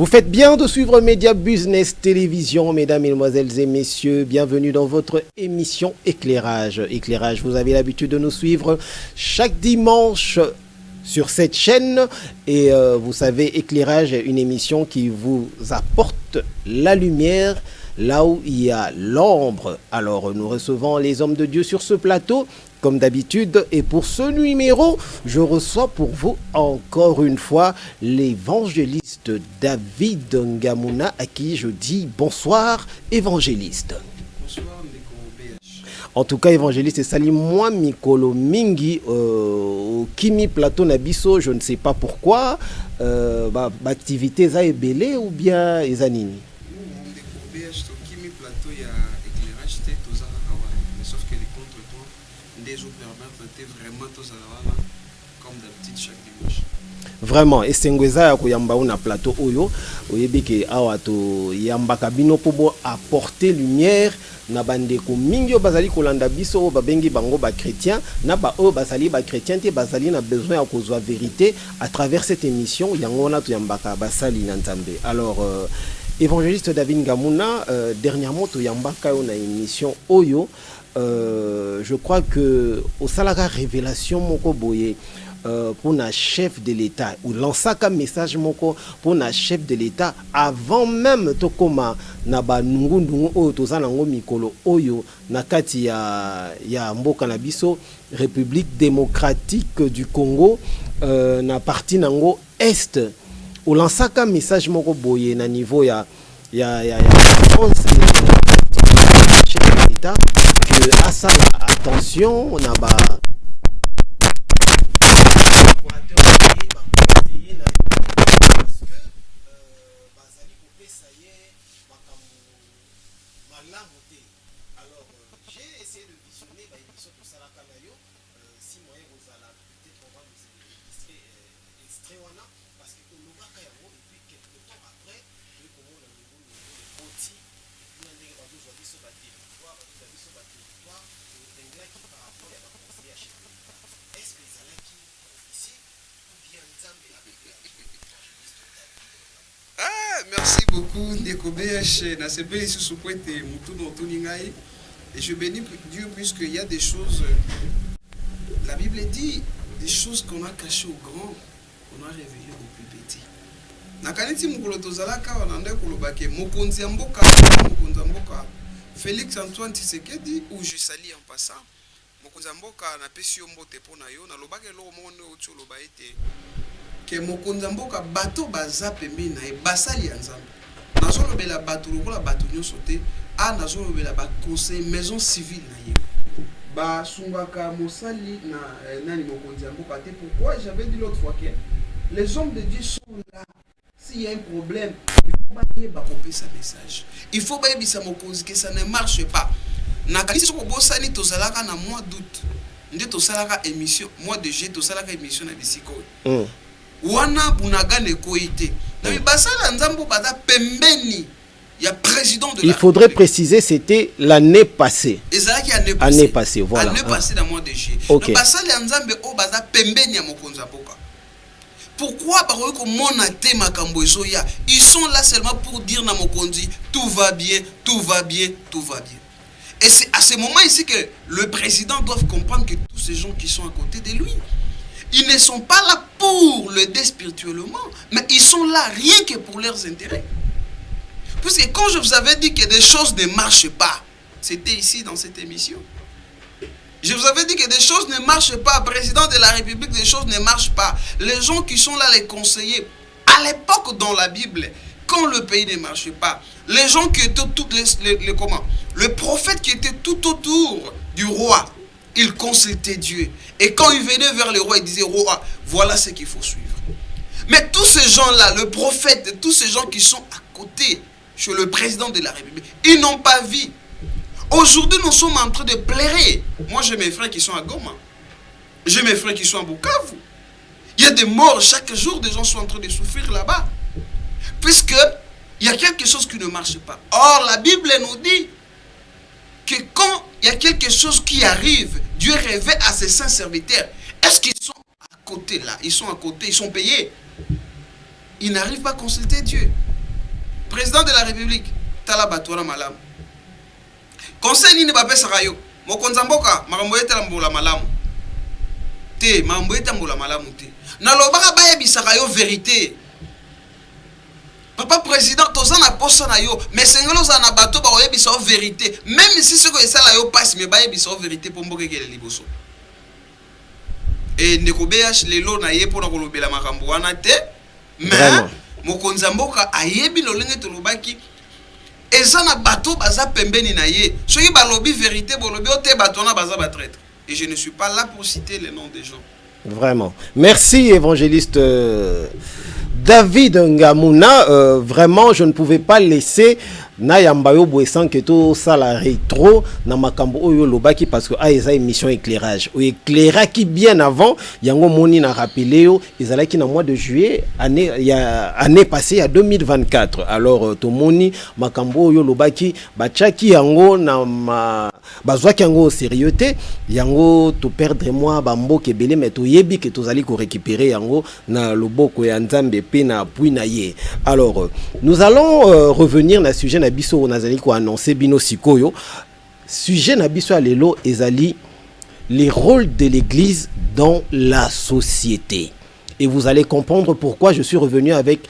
Vous faites bien de suivre Média Business Télévision, mesdames, mesdemoiselles et messieurs. Bienvenue dans votre émission Éclairage. Éclairage, vous avez l'habitude de nous suivre chaque dimanche sur cette chaîne. Et vous savez, Éclairage est une émission qui vous apporte la lumière là où il y a l'ombre. Alors, nous recevons les hommes de Dieu sur ce plateau, comme d'habitude. Et pour ce numéro, je reçois pour vous encore une fois l'évangéliste David Ngamuna, à qui je dis bonsoir, évangéliste. Bonsoir, Mikolo BH. En tout cas, évangéliste, salut moi, Mikolo Mingi, au Kimi Plateau Nabiso, je ne sais pas pourquoi, activité ça est belé ou bien Ezanini. BH, Kimi Plateau, il y a éclairage, mais sauf que les contre-temps, des jours permettent vraiment tous à la comme d'habitude chaque dimanche. Vraiment, et sengweza ya kuyamba una plateau oyo, oyebike awa to yamba kabino pobo apporter lumière na bande ko mingi bazali kolanda biso babengi bango ba chrétien na ba o bazali ba chrétien te bazali na besoin ya kozwa vérité à travers cette émission yango na to yambaka basali na nzambe. Alors évangéliste David Ngamuna, dernièrement to yambaka na émission oyo, je crois que au salaka révélation moko boye pour un chef de l'État ou lancer un message moko pour un chef de l'État avant même to koma na ba nungu ndungu oyo tozana ngo mikolo oyo na kati ya mboka na biso République démocratique du Congo, na partie nango est ou lancer un message moko boye na niveau ya chef de l'État que à ça attention on a ba Merci beaucoup, Ndeko BH. Et je bénis Dieu puisqu'il y a des choses. La Bible dit des choses qu'on a cachées aux grands, qu'on a révélées aux plus petits. Nakaniti mukolo tozalaka wanande kolobake mokonzi ya mboka Félix Antoine Tshisekedi, où je salue en passant. Mokonzi ya mboka na pesi yo mbote pona yo na lobake lo monde ocho loba ete ke mokonzi mboka bato baza pembe na e basali ya nzambe nazolo bela bato lokola bato nyonso te a nazolo bela ba conseil maison civile na ye ba sungaka mosali na nani mokonzi mboka te. Pourquoi j'avais dit l'autre fois que les hommes de Dieu sont là s'il y a un problème il faut pas couper sa message, il faut pas bisa mokonzi que ça ne marche pas na kanisi ko bosani tozalaka na mois d'août nde tosalaka émission mois de juillet tosalaka émission na bisiko wana bunagane koité na basala nzambo bata pembeni ya président de la. Il faudrait préciser c'était l'année passée. Ezalaki année passée voilà. Année passée dans mois de juillet. Okay. Basala nzambe o bata pembeni ya mokonza boka. Pourquoi parce que mona te makambo ezoya, ils sont là seulement pour dire na mokonzi tout va bien, tout va bien, tout va bien. Et c'est à ce moment ici que le président doit comprendre que tous ces gens qui sont à côté de lui, ils ne sont pas là pour l'aider spirituellement, mais ils sont là rien que pour leurs intérêts. Puisque quand je vous avais dit que des choses ne marchent pas, c'était ici dans cette émission. Je vous avais dit que des choses ne marchent pas, président de la République, des choses ne marchent pas. Les gens qui sont là, les conseillers, à l'époque dans la Bible, quand le pays ne marchait pas, les gens qui étaient le prophète qui était tout autour du roi, il consultait Dieu. Et quand il venait vers le roi, il disait, roi, voilà ce qu'il faut suivre. Mais tous ces gens-là, le prophète, tous ces gens qui sont à côté, chez le président de la République, ils n'ont pas vu. Aujourd'hui, nous sommes en train de pleurer. Moi, j'ai mes frères qui sont à Goma. J'ai mes frères qui sont à Bukavu. Il y a des morts chaque jour, des gens sont en train de souffrir là-bas. Puisque il y a quelque chose qui ne marche pas. Or, la Bible nous dit que quand il y a quelque chose qui arrive, Dieu révèle à ses saints serviteurs. Est-ce qu'ils sont à côté là? Ils sont à côté, ils sont payés. Ils n'arrivent pas à consulter Dieu. président de la République tala batona malam conseil nini bapesaka yo mokonzi mboka makambo etala mbola malamu te makambo etambola malamu te nalobaka bayebisaka yo vérité. Papa président toza na posa na yo mais sengelo za na bato ba oyebisa o vérité même si ce que esala yo passe mais bayebisa o vérité po mboka kele liboso. Et ndeko BH lelo na ye pona kolobela makambo wana te mais mokonzi mboka ayebi lolenge tolobaki eza na bato baza pembeni na ye soki balobi vérité bolobi ote bato na baza ba traître. Et je ne suis pas là pour citer les noms des gens. Vraiment. Merci évangéliste David Ngamuna. Vraiment, je ne pouvais pas laisser Nayambayo Bouessan que tout ça la rétro na makambo oyo lobaki parce que eza émission éclairage. O éclairage qui bien avant yango moni na rappelé yo ezalaki na mois de juillet année passée à 2024. Alors to moni makambo oyo lobaki bachaki yango na bazwaki yango sérieux te yango to perdre moi bambo kebele mais to yebi que tozali ko récupérer yango na loboko ya nzambe pe na puina ye. Alors nous allons revenir na sujet na biso nazali ko annoncer bino sikoyo sujet na biso lelo ezali les rôles de l'église dans la société et vous allez comprendre pourquoi je suis revenu avec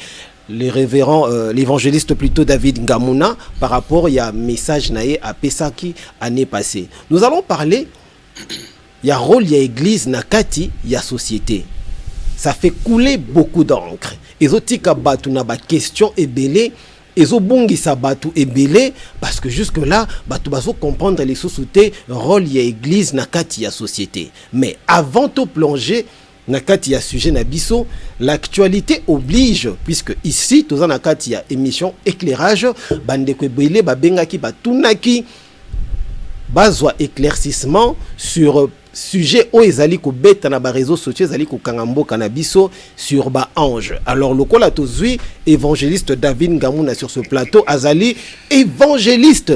le révérend l'évangéliste plutôt David Ngamuna par rapport il y a message naé à Pesaki année passée. Nous allons parler il y a rôle il y a église na kati il y a société. Ça fait couler beaucoup d'encre. Ezotika batu na ba question ebele ezobungi sa batu ebele parce que jusque là batu bazo comprendre les sociétés rôle il y a église na kati il y a société. Mais avant de plonger nakati ya sujet na biso, l'actualité oblige puisque ici toza nakati ya émission éclairage bandeko ebele babengaki batunaki bazwa éclaircissement sur sujet o ezali ko beta na ba réseaux sociaux ezali ko kangambo kanabiso sur ba ange. Alors lokola tozui évangéliste David Ngamuna sur ce plateau azali évangéliste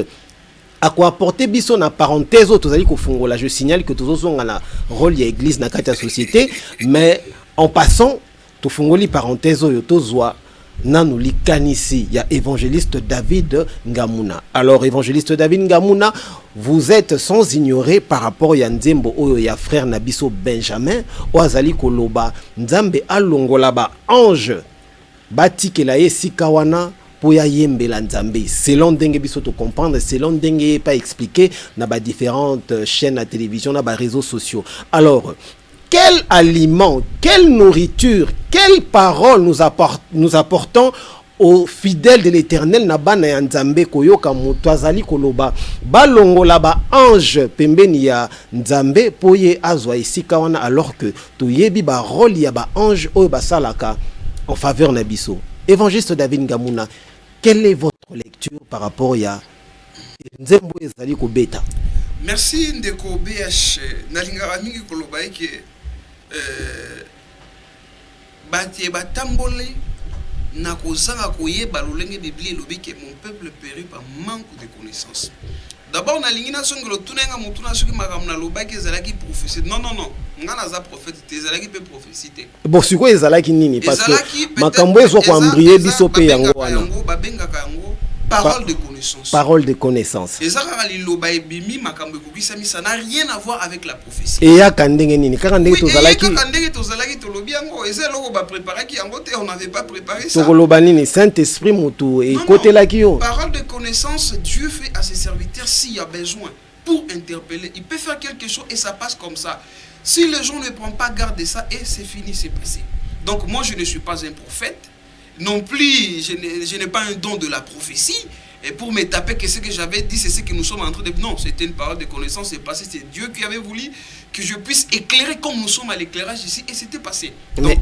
à quoi apporter biso na parenthèse tozali ko fungola. Je signale que tozozonga na rôle ya église na kati ya société mais en passant to fungoli parenthèse yo tozwa nanu likanisi ya évangéliste David Ngamuna. Alors évangéliste David Ngamuna, vous êtes sans ignorer par rapport ya nzembo oyo ya frère Nabiso Benjamin oazali koloba nzambe alongola ba ange batikela ye sikawana po ya yembela nzambe selon ndenge biso to comprendre selon ndenge pas expliqué na ba différentes chaînes à télévision na ba réseaux sociaux. Alors quel aliment, quelle nourriture, quelle parole nous apportons aux fidèles de l'Éternel nabana ya nzambe koyoka mutu azali koloba balongola ba ange pembeni ya nzambe poye azwa esika wana alors que toyebi ba rôle ya ba ange oyo basalaka en faveur na biso. Évangéliste David Ngamuna, quelle est votre lecture par rapport ya nzembo ezali ko beta? Merci ndeko BH nalingaka mingi koloba eke batie batambole na kozanga koyeba lolenge Biblia elobi ke mon peuple périt par manque de connaissances. D'abord nalingi na songelo tunenga mutu na soki makambo na lobaki ezalaki prophétie. Non nga naza prophète te ezalaki pe prophétie te. Bon siko ezalaki nini parce que makambo ezo ko ambrier biso pe yango wana babengaka yango parole de connaissance. Parole de connaissance. Et ça n'a rien à voir avec la prophétie. Et ya kandenge nini kaka ndenge tozalaki. Oui, kandenge tozalaki tolobi yango eza loko ba préparer ki yango te on n'avait pas préparé ça. Tokoloba nini Saint-Esprit mutu et côté la ki yo. Parole de connaissance, Dieu fait à ses serviteurs s'il y a besoin pour interpeller. Il peut faire quelque chose et ça passe comme ça. Si les gens ne prennent pas garde de ça et c'est fini, c'est passé. Donc moi je ne suis pas un prophète. Non plus, je n'ai pas un don de la prophétie. Et pour me taper que ce que j'avais dit, c'est ce que nous sommes en train de... Non, c'était une parole de connaissance, c'est passé. C'est Dieu qui avait voulu que je puisse éclairer comme nous sommes à l'éclairage ici. Et c'était passé. Donc,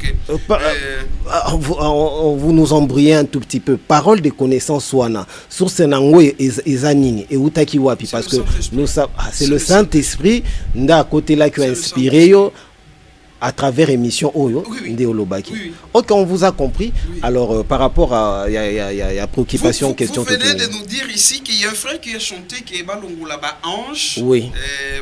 vous nous embrouillez un tout petit peu. Parole de connaissance, Wana. Sur Senango et Zanini. Et Utaki Wapi. Parce que c'est le Saint-Esprit, à côté là, qui a inspiré à travers émission Oyo Ndeolobaki. Oui. Ok, on vous a compris. Oui. Alors, par rapport à y a préoccupation, question. Vous venez de nous dire ici qu'il y a un frère qui a chanté qui est Balongolaba Ange. Oui.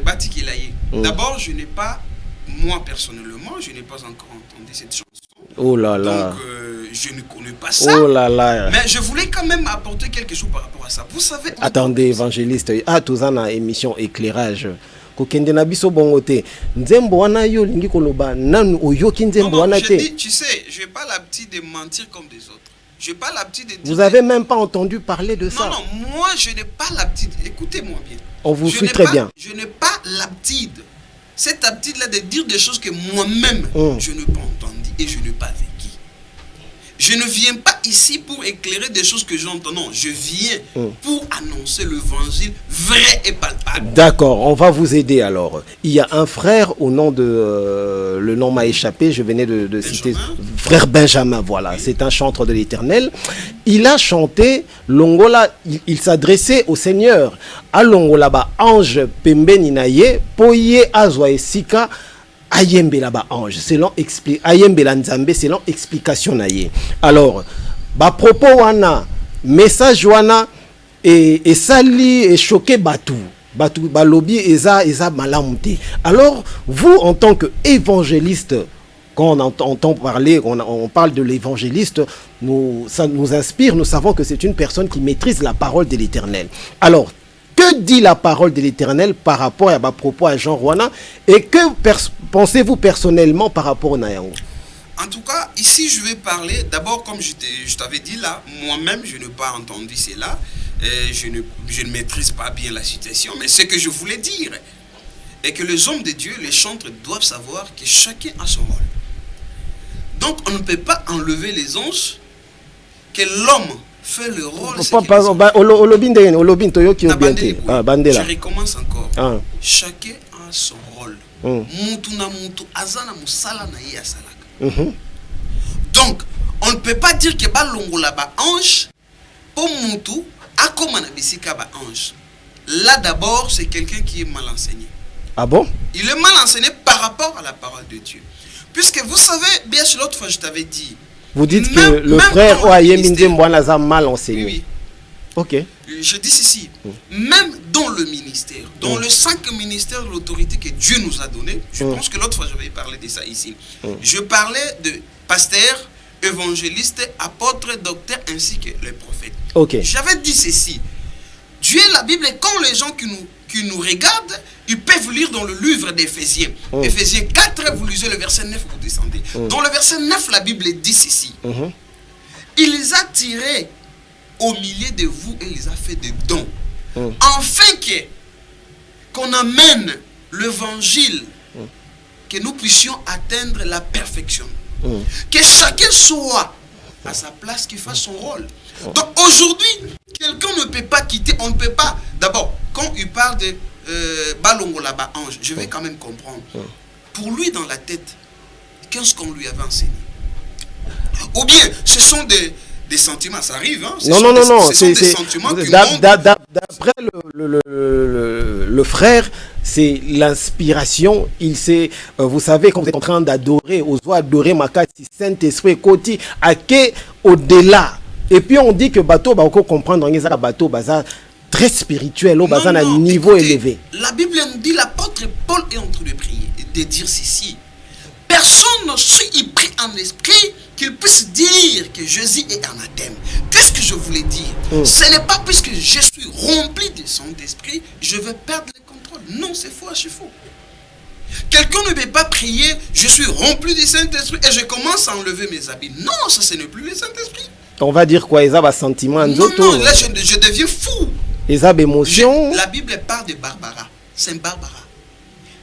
Batikilaye. D'abord, je n'ai pas, moi personnellement, je n'ai pas encore entendu cette chanson. Oh là là. Donc, je ne connais pas ça. Oh là là. Mais je voulais quand même apporter quelque chose par rapport à ça. Vous savez... Attendez, évangéliste. Ah, tout ça na émission éclairage. Kokende na biso bongote. Nzembo wana yo lingi koloba nanu oyoki nzembo wana te. Tu sais, je n'ai pas l'habitude de mentir comme des autres. Je n'ai pas l'habitude de dire... Vous avez même pas entendu parler de ça. Non, moi je n'ai pas l'habitude. Écoutez-moi bien. On vous suit très bien. Je n'ai pas l'habitude. Cette habitude-là de dire des choses que moi-même je n'ai pas entendues et je n'ai pas vécues. Je ne viens pas ici pour éclairer des choses que j'entends. Non, je viens pour annoncer l'évangile vrai et palpable. D'accord, on va vous aider alors. Il y a un frère au nom de... le nom m'a échappé, je venais de citer... Frère Benjamin, voilà. Oui. C'est un chanteur de l'Éternel. Il a chanté Longola, il s'adressait au Seigneur. A Longola ba ange pembeni na ye, poye azwa esika ayembe là-bas ange, selon ayembe la nzambe selon explication na ye. Alors, ba propos wana, message wana et sali et choqué batou balobi eza malamute. Alors, vous en tant que évangéliste, quand on entend parler, on parle de l'évangéliste, ça nous inspire, nous savons que c'est une personne qui maîtrise la parole de l'Éternel. Alors, que dit la parole de l'Éternel par rapport à ma propos à Jean Rwanda et que pensez-vous personnellement par rapport au Nayango? En tout cas, ici je vais parler, d'abord comme je t'avais dit là, moi-même je n'ai pas entendu cela, je ne maîtrise pas bien la situation, mais ce que je voulais dire est que les hommes de Dieu, les chantres doivent savoir que chacun a son rôle. Donc on ne peut pas enlever les anges, que l'homme fait le rôle. Je recommence encore. Chacun a son rôle. Donc, on ne peut pas dire que Balongo là-bas ange, pour Moutou, a comme un ange. Là d'abord, c'est quelqu'un qui est mal enseigné. Ah bon? Il est mal enseigné par rapport à la parole de Dieu. Puisque vous savez, bien sûr, l'autre fois je t'avais dit. Vous dites que le frère Oyeminde Mbwana a mal enseigné. Oui. Ok. Je dis ceci. Même dans le ministère, dans les 5 ministères de l'autorité que Dieu nous a donné, je pense que l'autre fois j'avais parlé de ça ici. Je parlais de pasteur, évangéliste, apôtre, docteur ainsi que les prophètes. Ok. J'avais dit ceci. Dieu, la Bible, est comme les gens qui nous regardent, ils peuvent lire dans le livre d'Éphésiens. Éphésiens 4, vous lisez le verset 9, vous descendez. Dans le verset 9, la Bible dit ceci. Il les a tirés au milieu de vous et les a fait des dons. Afin qu'on amène l'évangile, que nous puissions atteindre la perfection. Que chacun soit à sa place, qu'il fasse son rôle. Donc aujourd'hui, quelqu'un ne peut pas quitter, on ne peut pas. D'abord, quand il parle de Balongo là-bas, ange, je vais quand même comprendre. Pour lui, dans la tête, qu'est-ce qu'on lui avait enseigné? Ou bien, ce sont des sentiments, ça arrive, hein? Non, c'est des sentiments qui d'après le frère, c'est l'inspiration. Il sait, vous savez, quand vous êtes en train d'adorer, aux oies adorer Makati, Saint-Esprit, Koti, Ake, au-delà. Et puis on dit que bateau, bah, on peut comprendre, bateau, baza très spirituel, au baza à un niveau élevé. La Bible nous dit, l'apôtre Paul est en train de prier, de dire ceci. Personne ne suit pris en esprit qu'il puisse dire que Jésus est anathème. Qu'est-ce que je voulais dire? Ce n'est pas puisque je suis rempli de Saint-Esprit, je vais perdre le contrôle. Non, c'est faux, c'est faux. Quelqu'un ne peut pas prier, je suis rempli du Saint-Esprit et je commence à enlever mes habits. Non, ça ce n'est plus le Saint-Esprit. On va dire quoi? Ils ont un sentiment. Non, là je deviens fou. Ils ont émotion. La Bible parle de Barbara. Saint Barbara.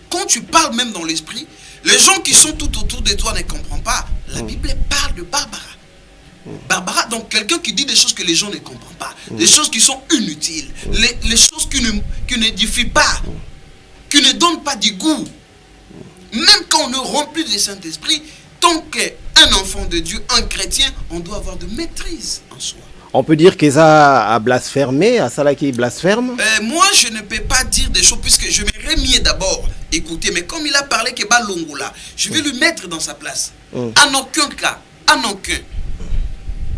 Quand tu parles même dans l'esprit, les gens qui sont tout autour de toi ne comprennent pas. La Bible parle de Barbara. Barbara, donc quelqu'un qui dit des choses que les gens ne comprennent pas. Des choses qui sont inutiles. Les choses qui n'édifient pas. Qui ne donnent pas du goût. Même quand on est rempli du Saint-Esprit, tant qu'un enfant de Dieu, un chrétien, on doit avoir de maîtrise en soi. On peut dire qu'ils a blasphémé, à ça là qui blasphème? Moi, je ne peux pas dire des choses puisque je m'aimerais mieux d'abord écouter. Mais comme il a parlé que Balongo là, je vais lui mettre dans sa place. En aucun cas,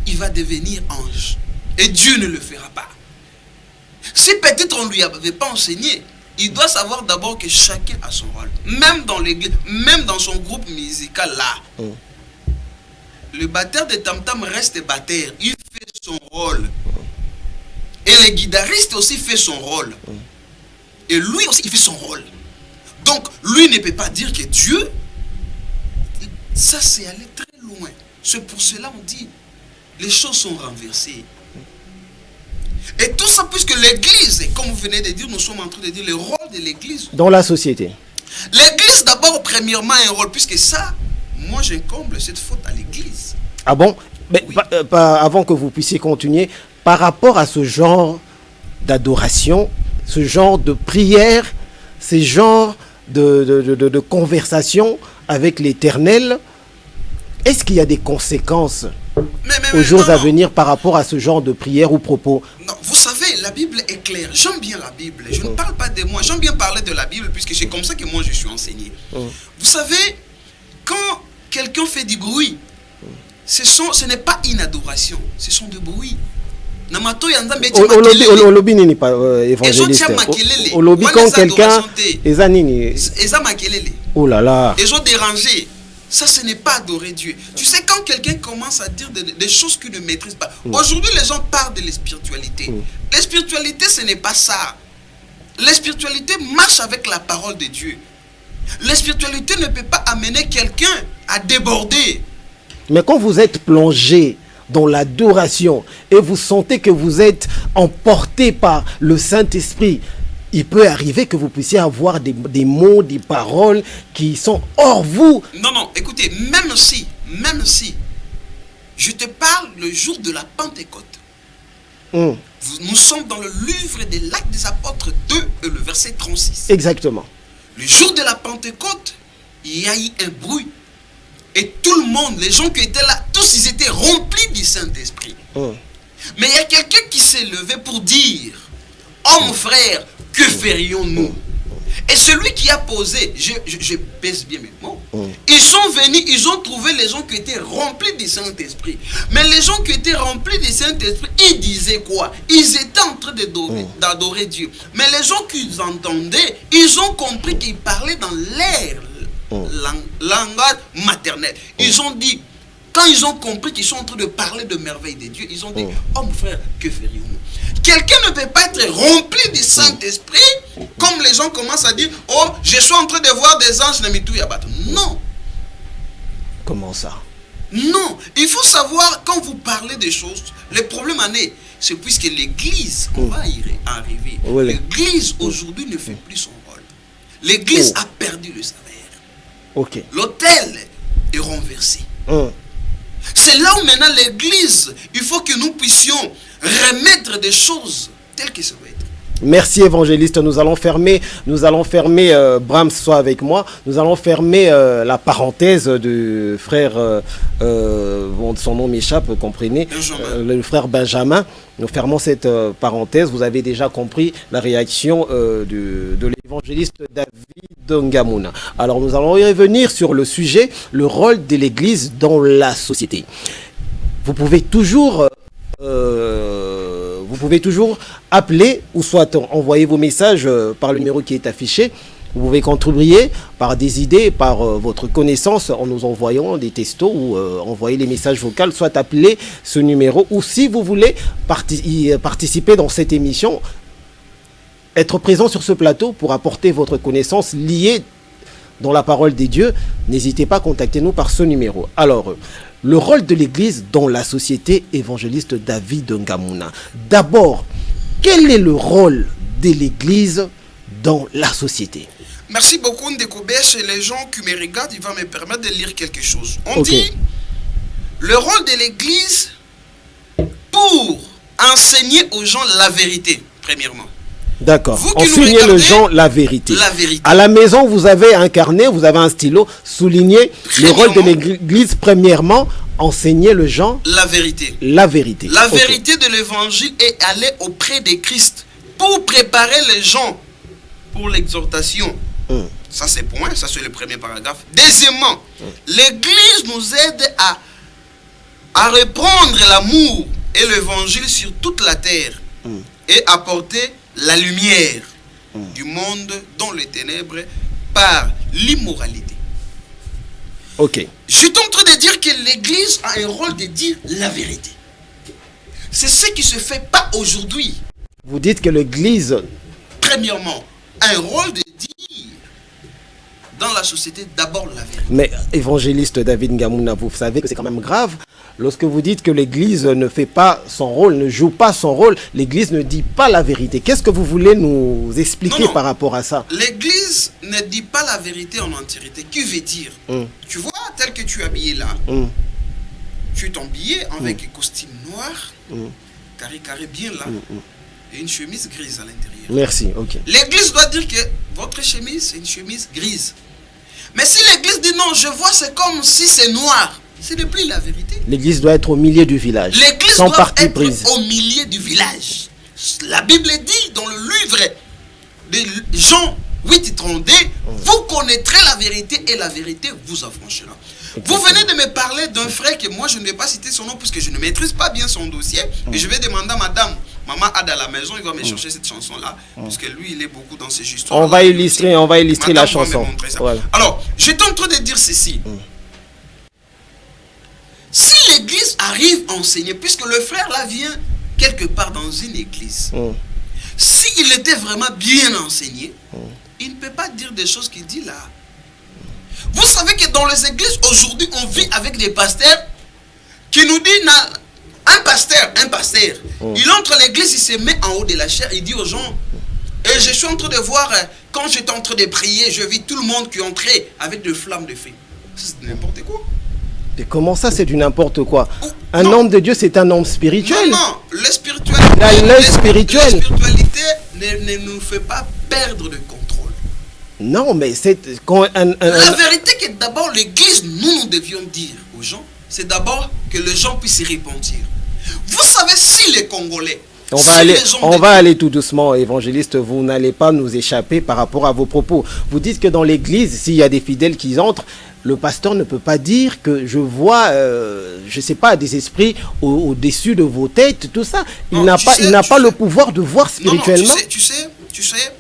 il va devenir ange. Et Dieu ne le fera pas. Si peut-être on ne lui avait pas enseigné, il doit savoir d'abord que chacun a son rôle. Même dans l'église, même dans son groupe musical là. le batteur de tam-tam reste batteur. Il fait son rôle. Et le guitariste aussi fait son rôle. Et lui aussi, il fait son rôle. Donc, lui ne peut pas dire que Dieu, ça c'est aller très loin. C'est pour cela qu'on dit, les choses sont renversées. Et tout ça puisque l'Église, comme vous venez de dire, nous sommes en train de dire le rôle de l'Église. Dans la société. L'Église d'abord, premièrement, a un rôle, puisque ça, moi j'incombe cette faute à l'Église. Ah bon? Mais Oui. avant que vous puissiez continuer, par rapport à ce genre d'adoration, ce genre de prière, ce genre de conversation avec l'Éternel, est-ce qu'il y a des conséquences aux jours à venir par rapport à ce genre de prière ou propos? Non, vous savez, la Bible est claire. J'aime bien la Bible. Je ne parle pas de moi. J'aime bien parler de la Bible puisque c'est comme ça que moi je suis enseigné. Vous savez, quand quelqu'un fait du bruit, ce n'est pas une adoration, ce sont des bruits. Namato yanda mbeti makelele. Olobi nini pa évangéliste. Olobi quand quelqu'un eza nini. Eza makelele. Oh là là. Ils ont dérangé. Ça, ce n'est pas adorer Dieu. Tu sais, quand quelqu'un commence à dire des choses qu'il ne maîtrise pas. Aujourd'hui, les gens parlent de la spiritualité. La spiritualité, ce n'est pas ça. La spiritualité marche avec la parole de Dieu. La spiritualité ne peut pas amener quelqu'un à déborder. Mais quand vous êtes plongé dans l'adoration et vous sentez que vous êtes emporté par le Saint-Esprit, il peut arriver que vous puissiez avoir des mots, des paroles qui sont hors vous. Non, non, écoutez, même si, je te parle le jour de la Pentecôte. Nous sommes dans le livre des Actes des Apôtres 2 et le verset 36. Exactement. Le jour de la Pentecôte, il y a eu un bruit. Et tout le monde, les gens qui étaient là, tous ils étaient remplis du Saint-Esprit. Mais il y a quelqu'un qui s'est levé pour dire, oh mon frère, que ferions-nous? Et celui qui a posé, je baisse bien mes mots, ils sont venus, ils ont trouvé les gens qui étaient remplis du Saint-Esprit. Mais les gens qui étaient remplis du Saint-Esprit, ils disaient quoi? Ils étaient en train d'adorer Dieu. Mais les gens qui entendaient, ils ont compris qu'ils parlaient dans l'air. Langage maternel. Ils ont dit, quand ils ont compris qu'ils sont en train de parler de merveilles de Dieu, ils ont dit, oh mon frère, que ferions-nous? Quelqu'un ne peut pas être rempli du Saint-Esprit comme les gens commencent à dire, oh, je suis en train de voir des anges. Non. Comment ça? Non. Il faut savoir, quand vous parlez des choses, le problème en est, c'est puisque l'Église, on va y arriver, l'Église aujourd'hui ne fait plus son rôle. L'Église a perdu le savoir. L'autel est renversé. C'est là où maintenant l'Église, il faut que nous puissions remettre des choses telles que ça doit être. Merci évangéliste, nous allons fermer Brahms soit avec moi, nous allons fermer la parenthèse du frère, son nom m'échappe, comprenez, le frère Benjamin. Nous fermons cette parenthèse. Vous avez déjà compris la réaction de l'évangéliste David Ngamuna. Alors nous allons y revenir sur le sujet, le rôle de l'Église dans la société. Vous pouvez toujours appeler ou soit envoyer vos messages par le numéro qui est affiché. Vous pouvez contribuer par des idées, par votre connaissance en nous envoyant des textos ou envoyer les messages vocaux, soit appeler ce numéro. Ou si vous voulez participer dans cette émission, être présent sur ce plateau pour apporter votre connaissance liée dans la parole des dieux, n'hésitez pas à contacter nous par ce numéro. Alors, le rôle de l'Église dans la société, évangéliste David Ngamuna. D'abord, quel est le rôle de l'Église dans la société? Merci beaucoup Ndekobèche. Les gens qui me regardent, ils vont me permettre de lire quelque chose. On dit, le rôle de l'Église pour enseigner aux gens la vérité, premièrement. D'accord. Enseignez aux gens la vérité. La vérité. À la maison, vous avez un carnet, vous avez un stylo, soulignez le rôle de l'Église, premièrement, enseigner les gens la vérité. La vérité. La vérité de l'Évangile est aller auprès de Christ pour préparer les gens pour l'exhortation. Ça c'est point, ça c'est le premier paragraphe. Deuxièmement, l'Église nous aide à reprendre l'amour et l'Évangile sur toute la terre et apporter la lumière du monde dans les ténèbres par l'immoralité. Ok. Je suis en train de dire que l'Église a un rôle de dire la vérité. C'est ce qui se fait pas aujourd'hui. Vous dites que l'Église... Premièrement, a un rôle de dire dans la société d'abord la vérité. Mais évangéliste David Ngamouna, vous savez que c'est quand même grave lorsque vous dites que l'Église ne fait pas son rôle, ne joue pas son rôle, l'Église ne dit pas la vérité. Qu'est-ce que vous voulez nous expliquer Non. par rapport à ça? L'Église ne dit pas la vérité en entièreté. Qui veut dire Tu vois, tel que tu es habillé là, tu es habillé avec un costume noir, carré bien là, et une chemise grise à l'intérieur. Merci, ok. L'Église doit dire que votre chemise, c'est une chemise grise. Mais si l'Église dit non, je vois c'est comme si c'est noir, ce n'est plus la vérité. L'Église doit être au milieu du village, L'Église sans doit parti être prise. au milieu du village. La Bible dit dans le livre de Jean 8:32, vous connaîtrez la vérité et la vérité vous affranchira. Vous venez de me parler d'un frère que moi je ne vais pas citer son nom puisque je ne maîtrise pas bien son dossier. Et je vais demander à madame, maman Ad à la maison, il va me chercher cette chanson-là, puisque lui il est beaucoup dans ces histoires. On va illustrer Madame la va chanson. me montrer ça. Voilà. Alors, j'étais en train de dire ceci. Si l'église arrive à enseigner, puisque le frère là vient quelque part dans une église, s'il était vraiment bien enseigné, il ne peut pas dire des choses qu'il dit là. Vous savez que dans les églises aujourd'hui, on vit avec des pasteurs qui nous disent, un pasteur, il entre l'église, il se met en haut de la chaire, il dit aux gens, et je suis en train de voir, quand j'étais en train de prier, je vis tout le monde qui entrait avec des flammes de feu. C'est n'importe quoi. Et comment ça, c'est du n'importe quoi? Un Non. homme de Dieu, c'est un homme spirituel. Non, le spiritualité, L'œil spirituel. la spiritualité ne nous fait pas perdre de contrôle. Non, mais c'est quand La vérité que d'abord l'église, nous devions dire aux gens, c'est d'abord que les gens puissent se repentir. Vous savez, si les Congolais, On si va aller, les gens on de va aller tout doucement, évangéliste. Vous n'allez pas nous échapper par rapport à vos propos. Vous dites que dans l'église, s'il y a des fidèles qui entrent, le pasteur ne peut pas dire que je vois, je sais pas, des esprits au-dessus de vos têtes, tout ça. Il n'a pas le pouvoir de voir spirituellement. Non, tu sais,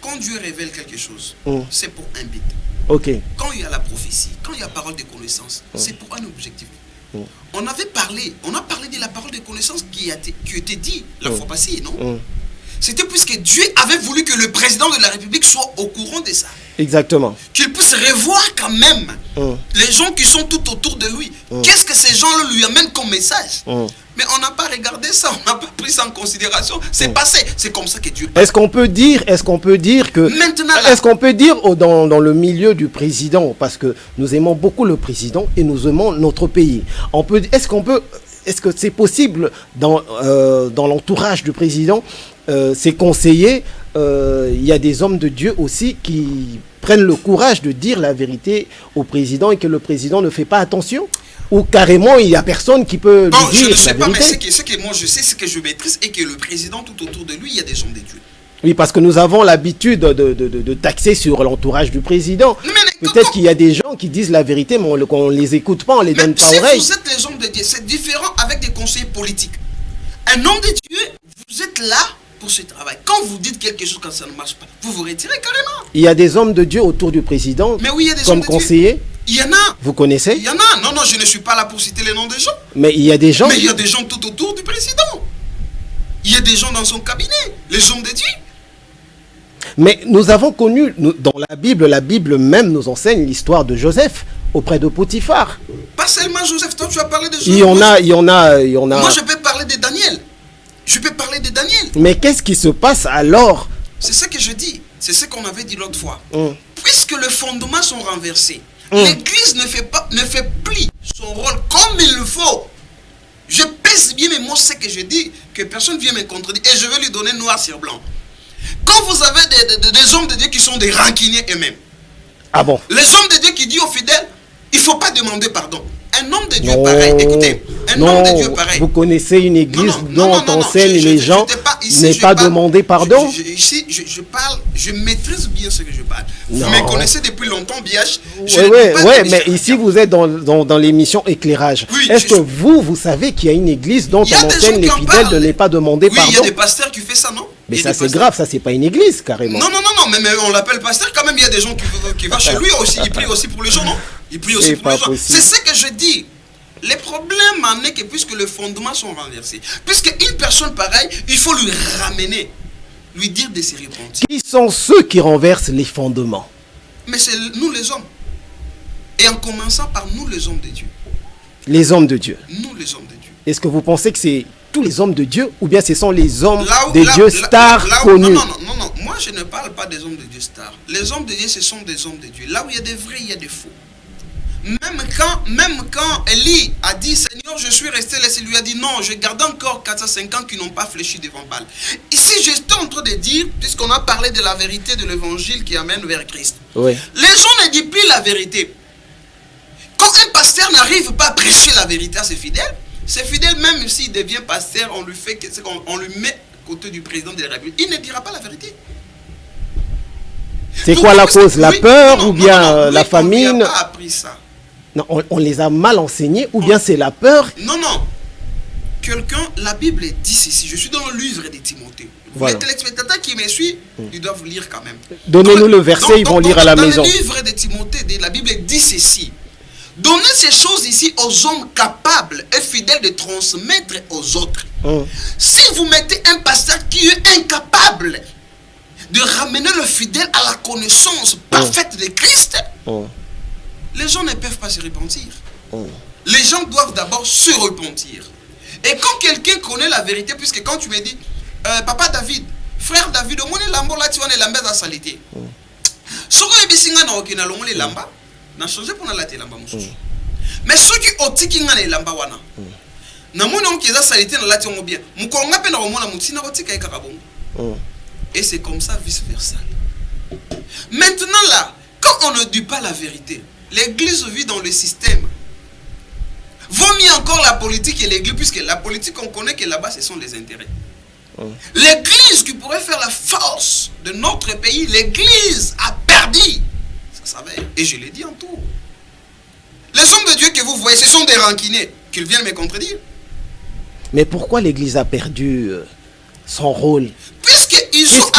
quand Dieu révèle quelque chose, c'est pour un but. Ok. Quand il y a la prophétie, quand il y a parole de connaissance, c'est pour un objectif. On a parlé de la parole de connaissance qui était dit la fois passée, non? C'était puisque Dieu avait voulu que le président de la République soit au courant de ça. Exactement. Qu'il puisse revoir quand même les gens qui sont tout autour de lui. Qu'est-ce que ces gens-là lui amènent comme message? Mais on n'a pas regardé ça, on n'a pas pris ça en considération. C'est passé. C'est comme ça que Dieu parle. Est-ce qu'on peut dire que maintenant, là, est-ce qu'on peut dire dans le milieu du président, parce que nous aimons beaucoup le président et nous aimons notre pays. Est-ce que c'est possible dans l'entourage du président, ses conseillers, il y a des hommes de Dieu aussi qui prennent le courage de dire la vérité au président et que le président ne fait pas attention? Ou carrément il n'y a personne qui peut lui dire la vérité? Je ne sais pas, mais ce que moi je sais, ce que je maîtrise, et que le président tout autour de lui, il y a des hommes de Dieu. Oui, parce que nous avons l'habitude de taxer sur l'entourage du président. Peut-être qu'il y a des gens qui disent la vérité, mais on ne les écoute pas, on ne les donne pas oreille. Si vous êtes les hommes de Dieu, c'est différent avec des conseillers politiques. Un homme de Dieu, vous êtes là pour ce travail. Quand vous dites quelque chose quand ça ne marche pas, vous vous retirez carrément. Il y a des hommes de Dieu autour du président, mais oui, il y a des comme hommes de conseillers. Dieu. Il y en a. Vous connaissez? Il y en a. Non, je ne suis pas là pour citer les noms des gens. Mais il y a des gens. Mais il y a des gens tout autour du président. Il y a des gens dans son cabinet, les hommes de Dieu. Mais nous avons connu, dans la Bible même nous enseigne l'histoire de Joseph auprès de Potiphar. Pas seulement Joseph, toi tu as parlé de Joseph. Il y en a. Moi je peux parler de Daniel. Mais qu'est-ce qui se passe alors? C'est ce que je dis. C'est ce qu'on avait dit l'autre fois. Puisque les fondements sont renversés, l'église ne fait plus son rôle comme il le faut. Je pèse bien mes mots, ce que je dis, que personne ne vient me contredire. Et je vais lui donner noir sur blanc. Quand vous avez des hommes de Dieu qui sont des rancuniers eux-mêmes. Ah bon? Les hommes de Dieu qui disent aux fidèles, il ne faut pas demander pardon. Un homme de Dieu pareil, écoutez, homme de Dieu pareil. Vous connaissez une église dont on enseigne les gens n'est pas demander pardon? Ici, je parle, je maîtrise bien ce que je parle. Non. Vous me connaissez depuis longtemps, BH. Oui, mais ici vous êtes dans l'émission Éclairage. Oui, est-ce que vous savez qu'il y a une église dont on enseigne les fidèles de ne pas demander pardon? Oui, il y a des pasteurs qui font ça, non? Mais ça c'est grave, ça c'est pas une église carrément. Non, mais on l'appelle pasteur quand même. Il y a des gens qui vont chez lui aussi. Il prie aussi pour les gens, non? Il prie aussi pour les gens. C'est ce que je dis. Les problèmes en est que puisque les fondements sont renversés, puisque une personne pareille, il faut lui ramener, lui dire de se repentir. Qui sont ceux qui renversent les fondements? Mais c'est nous les hommes. Et en commençant par nous les hommes de Dieu. Les hommes de Dieu. Nous les hommes de Dieu. Est-ce que vous pensez que c'est tous les hommes de Dieu ou bien ce sont les hommes de Dieu stars connus? Non. Moi je ne parle pas des hommes de Dieu stars. Les hommes de Dieu, ce sont des hommes de Dieu. Là où il y a des vrais, il y a des faux. Même quand Élie a dit Seigneur, je suis resté là, il lui a dit non, je garde encore 405 ans qui n'ont pas fléchi devant Baal. Ici, j'étais en train de dire, puisqu'on a parlé de la vérité de l'évangile qui amène vers Christ. Oui. Les gens ne disent plus la vérité. Quand un pasteur n'arrive pas à prêcher la vérité à ses fidèles, même s'il devient pasteur, on lui met à côté du président de la République, il ne dira pas la vérité. C'est quoi la cause? La peur ou bien la famine? On n'a pas appris ça. Non, on les a mal enseignés ou bien c'est la peur? Non. La Bible dit ceci. Je suis dans le livre de Timothée. Voilà. Les téléspectateurs qui me suivent, ils doivent lire quand même. Donnez-nous le verset, ils vont lire à la maison. Dans le livre de Timothée, la Bible dit ceci. Donnez ces choses ici aux hommes capables et fidèles de transmettre aux autres. Si vous mettez un pasteur qui est incapable de ramener le fidèle à la connaissance parfaite de Christ, les gens ne peuvent pas se repentir. Les gens doivent d'abord se repentir. Et quand quelqu'un connaît la vérité, puisque quand tu me dis, papa David, frère David, au moins les lambos là, tu vois les lambes à salité. Ce que tu as dit, les lambes, n'a changé pour la lamba. Mais ceux qui ont dit qu'ils ont les lambes, n'a pas de salité dans la lambes bien. Et c'est comme ça, vice-versa. Maintenant là, quand on ne dit pas la vérité, l'église vit dans le système. Vaut mieux encore la politique et l'église, puisque la politique, on connaît que là-bas, ce sont les intérêts. L'église qui pourrait faire la force de notre pays, l'église a perdu. Ça savait, et je l'ai dit en tout. Les hommes de Dieu que vous voyez, ce sont des rancuniers, qu'ils viennent me contredire. Mais pourquoi l'église a perdu son rôle? Puisqu'ils ont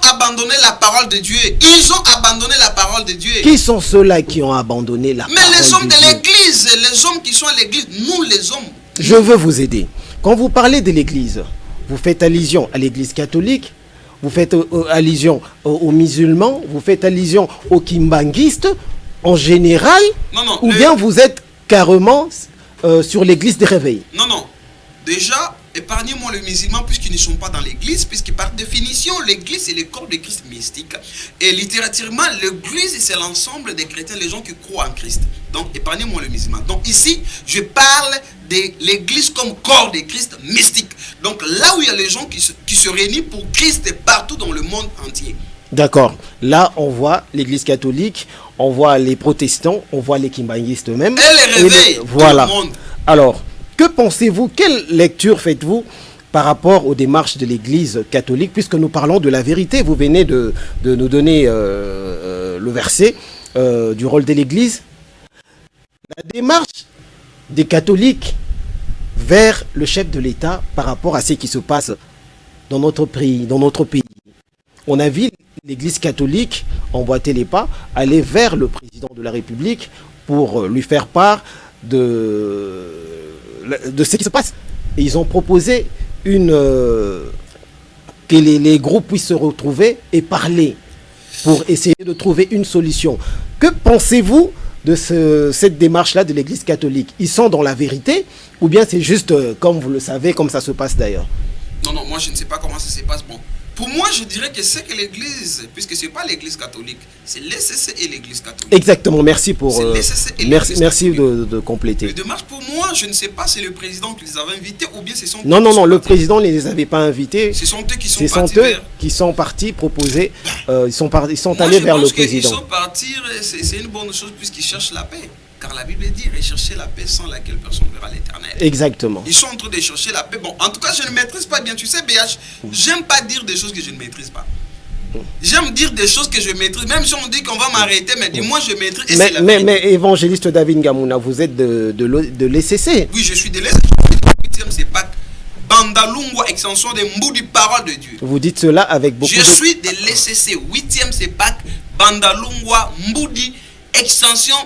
abandonné la parole de Dieu. Ils ont abandonné la parole de Dieu. Qui sont ceux-là qui ont abandonné la parole de Dieu? Mais les hommes de l'église, les hommes qui sont à l'église, nous les hommes. Je veux vous aider. Quand vous parlez de l'église, vous faites allusion à l'église catholique, vous faites allusion aux musulmans, vous faites allusion aux kimbanguistes en général, ou bien vous êtes carrément sur l'église des réveils? Non. Déjà, épargnez-moi les musulmans puisqu'ils ne sont pas dans l'église, puisque par définition, l'église c'est le corps de Christ mystique. Et littéralement, l'église c'est l'ensemble des chrétiens, les gens qui croient en Christ. Donc, épargnez-moi les musulmans. Donc ici, je parle de l'église comme corps de Christ mystique. Donc là où il y a les gens qui se réunissent pour Christ partout dans le monde entier. D'accord. Là, on voit l'église catholique, on voit les protestants, on voit les kimbanguistes eux-mêmes. Et les réveils, voilà. Tout le monde. Alors, que pensez-vous, quelle lecture faites-vous par rapport aux démarches de l'église catholique, puisque nous parlons de la vérité? Vous venez de nous donner le verset du rôle de l'église. La démarche des catholiques vers le chef de l'État par rapport à ce qui se passe dans notre pays. On a vu l'église catholique emboîter les pas, aller vers le président de la République pour lui faire part de ce qui se passe. Et ils ont proposé que les groupes puissent se retrouver et parler pour essayer de trouver une solution. Que pensez-vous de cette démarche-là de l'église catholique? Ils sont dans la vérité ou bien c'est juste, comme vous le savez, comme ça se passe d'ailleurs? Non, moi je ne sais pas comment ça se passe. Bon, pour moi je dirais que c'est que l'église, puisque ce n'est pas l'église catholique, c'est l'ECC et l'église catholique. Exactement, merci pour... merci de compléter. Les démarches, pour moi, je ne sais pas si c'est le président qui les avait invités ou bien ce sont... Non, le président ne les avait pas invités. Ce sont eux qui sont partis qui sont partis proposer, ils sont allés vers le président. Ils sont partis, c'est une bonne chose puisqu'ils cherchent la paix. Car la Bible dit rechercher la paix sans laquelle personne ne verra l'éternel. Exactement. Ils sont en train de chercher la paix. Bon, en tout cas, je ne maîtrise pas bien. Tu sais, BH, j'aime pas dire des choses que je ne maîtrise pas. J'aime dire des choses que je maîtrise. Même si on dit qu'on va m'arrêter, mais dis-moi, je maîtrise. Mais évangéliste David Ngamouna, vous êtes de l'ECC. Oui, je suis de l'ECC. C'est pas Banda Bandalungwa, extension de Mboudi, parole de Dieu. Vous dites cela avec beaucoup Je suis de l'ECC, 8e CEPAC, Bandalungwa, Mboudi, extension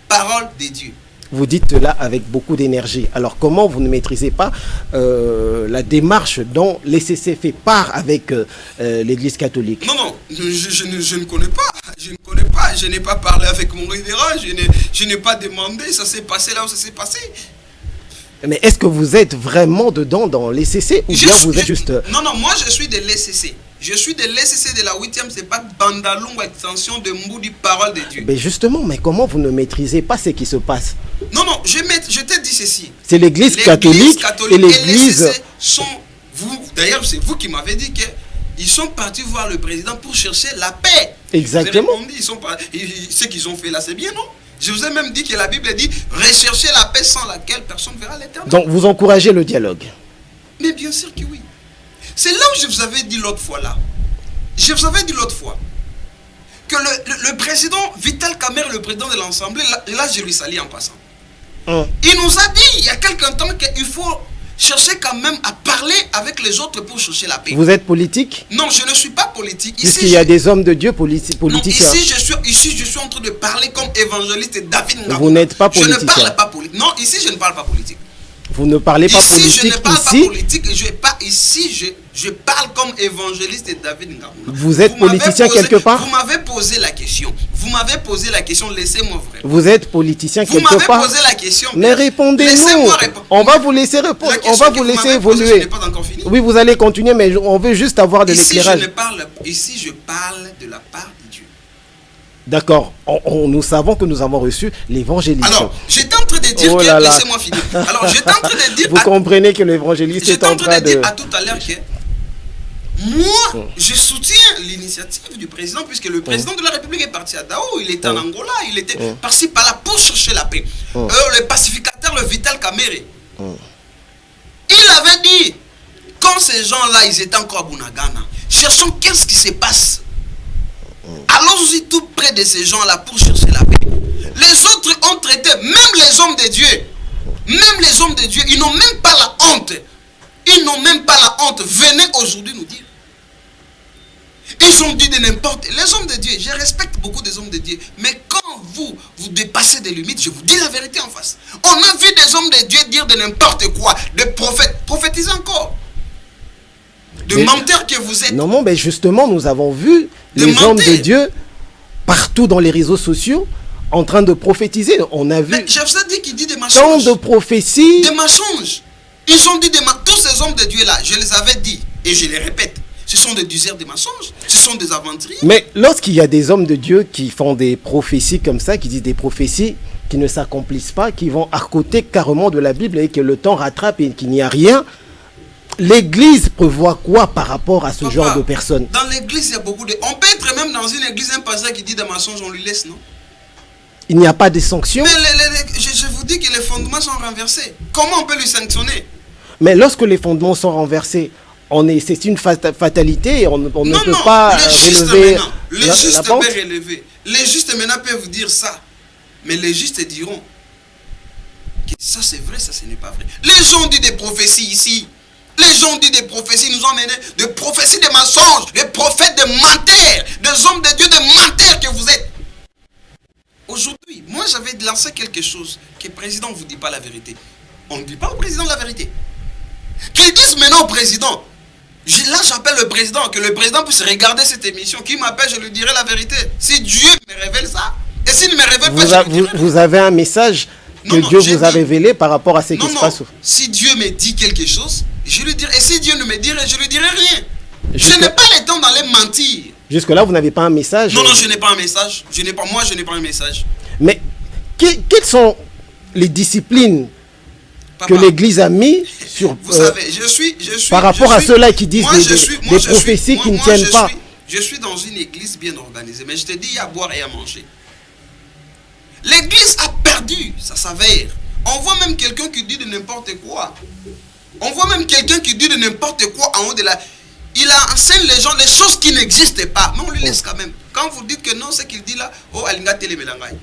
parole de Dieu. Vous dites cela avec beaucoup d'énergie. Alors comment vous ne maîtrisez pas la démarche dont l'ECC fait part avec l'Église catholique? Non, je ne connais pas. Je ne connais pas. Je n'ai pas parlé avec mon révérend. Je n'ai pas demandé. Ça s'est passé là où ça s'est passé. Mais est-ce que vous êtes vraiment dedans dans l'ECC ou bien vous êtes juste... Non, moi je suis de l'ECC. Je suis de l'ECC de la 8e, c'est pas Bandalungwa, extension de Mboudi, parole de Dieu. Mais justement, mais comment vous ne maîtrisez pas ce qui se passe? Non, je t'ai dit ceci. C'est l'Église catholique et l'Église... sont... D'ailleurs, c'est vous qui m'avez dit qu'ils sont partis voir le président pour chercher la paix. Exactement. Ce qu'ils ont fait là, c'est bien, non? Je vous ai même dit que la Bible dit rechercher la paix sans laquelle personne ne verra l'éternel. Donc vous encouragez le dialogue? Mais bien sûr que oui. C'est là où je vous avais dit l'autre fois là. Je vous avais dit l'autre fois que le président Vital Kamerhe, le président de l'Assemblée, là je lui salue en passant. Il nous a dit il y a quelque temps qu'il faut chercher quand même à parler avec les autres pour chercher la paix. Vous êtes politique? Non, je ne suis pas politique. Puisqu'il y a des hommes de Dieu politiques. Ici, je suis en train de parler comme évangéliste David Ngabula. Vous n'êtes pas politique. Je ne parle pas politique. Non, ici, je ne parle pas politique. Vous ne parlez pas politique ici? Je ne parle pas politique. Je parle comme évangéliste David Ngabula. Vous êtes politicien quelque part? Vous m'avez posé la question. Laissez-moi vrai. Vous êtes politicien quelque part? Vous m'avez posé la question. Mais répondez-nous. On va vous laisser répondre. On va vous laisser évoluer. Pas encore fini. Oui, vous allez continuer, mais on veut juste avoir de l'éclairage. Ici, je parle de la part de Dieu. D'accord. Nous savons que nous avons reçu l'évangéliste. Alors, j'étais en train de dire que... Laissez-moi finir. Alors, j'étais en train de dire... Vous comprenez que l'évangéliste est en train de... dire à tout à l'heure que... Moi, je soutiens l'initiative du président, puisque le président de la République est parti à Dao, il était en Angola, il était par-ci par-là pour chercher la paix. Le pacificateur, le Vital Kamerhe, il avait dit, quand ces gens-là, ils étaient encore à Bunagana, cherchons qu'est-ce qui se passe. Allons aussi tout près de ces gens-là pour chercher la paix. Les autres ont traité, même les hommes de Dieu, ils n'ont même pas la honte. Ils n'ont même pas la honte. Venez aujourd'hui nous dire. Ils ont dit de n'importe... Les hommes de Dieu, je respecte beaucoup des hommes de Dieu. Mais quand vous dépassez des limites, je vous dis la vérité en face. On a vu des hommes de Dieu dire de n'importe quoi. Des prophètes. Prophétisez encore. De menteurs que vous êtes. Non, mais justement, nous avons vu les hommes de Dieu partout dans les réseaux sociaux en train de prophétiser. On a vu... Mais je vous ai dit qu'il dit des mensonges. Tant de prophéties. Des mensonges. Ils ont dit tous ces hommes de Dieu là, je les avais dit et je les répète, ce sont des diseurs de mensonges, ce sont des aventuriers. Mais lorsqu'il y a des hommes de Dieu qui font des prophéties comme ça, qui disent des prophéties qui ne s'accomplissent pas, qui vont à côté carrément de la Bible et que le temps rattrape et qu'il n'y a rien, l'Église prévoit quoi par rapport à ce genre de personnes? Dans l'Église, il y a beaucoup de... On peut être même dans une église, un pasteur qui dit des mensonges, on lui laisse, non? Il n'y a pas de sanctions? Mais je vous dis que les fondements sont renversés. Comment on peut lui sanctionner? Mais lorsque les fondements sont renversés, c'est une fatalité et on ne peut pas relever la pente. Les justes maintenant peuvent vous dire ça. Mais les justes diront que ça c'est vrai, ça ce n'est pas vrai. Les gens disent des prophéties ici. Les gens disent des prophéties, nous ont mené des prophéties de mensonges, des prophètes de menteurs, des hommes de Dieu de menteurs que vous êtes. Aujourd'hui, moi j'avais lancé quelque chose que le président ne vous dit pas la vérité. On ne dit pas au président la vérité. Qu'ils disent maintenant au président, là j'appelle le président, que le président puisse regarder cette émission, qui m'appelle, je lui dirai la vérité. Si Dieu me révèle ça, et s'il ne me révèle pas, vous avez un message que Dieu vous a révélé par rapport à ce qui se passe. Si Dieu me dit quelque chose, je lui dirai, et si Dieu ne me dirait, je lui dirai rien. Je n'ai pas le temps d'aller mentir. Jusque-là, vous n'avez pas un message? Non, je n'ai pas un message. Moi, je n'ai pas un message. Mais quelles sont les disciplines que l'Église a mis sur... Vous savez, par rapport à ceux-là qui disent des prophéties qui ne tiennent pas. Je suis dans une église bien organisée, mais je te dis, il y a à boire et à manger. L'église a perdu, ça s'avère. On voit même quelqu'un qui dit de n'importe quoi. On voit même quelqu'un qui dit de n'importe quoi en haut de la... Il enseigne les gens des choses qui n'existent pas. Mais on lui laisse quand même. Quand vous dites que non, ce qu'il dit là, oh, Alinga Telemelangai.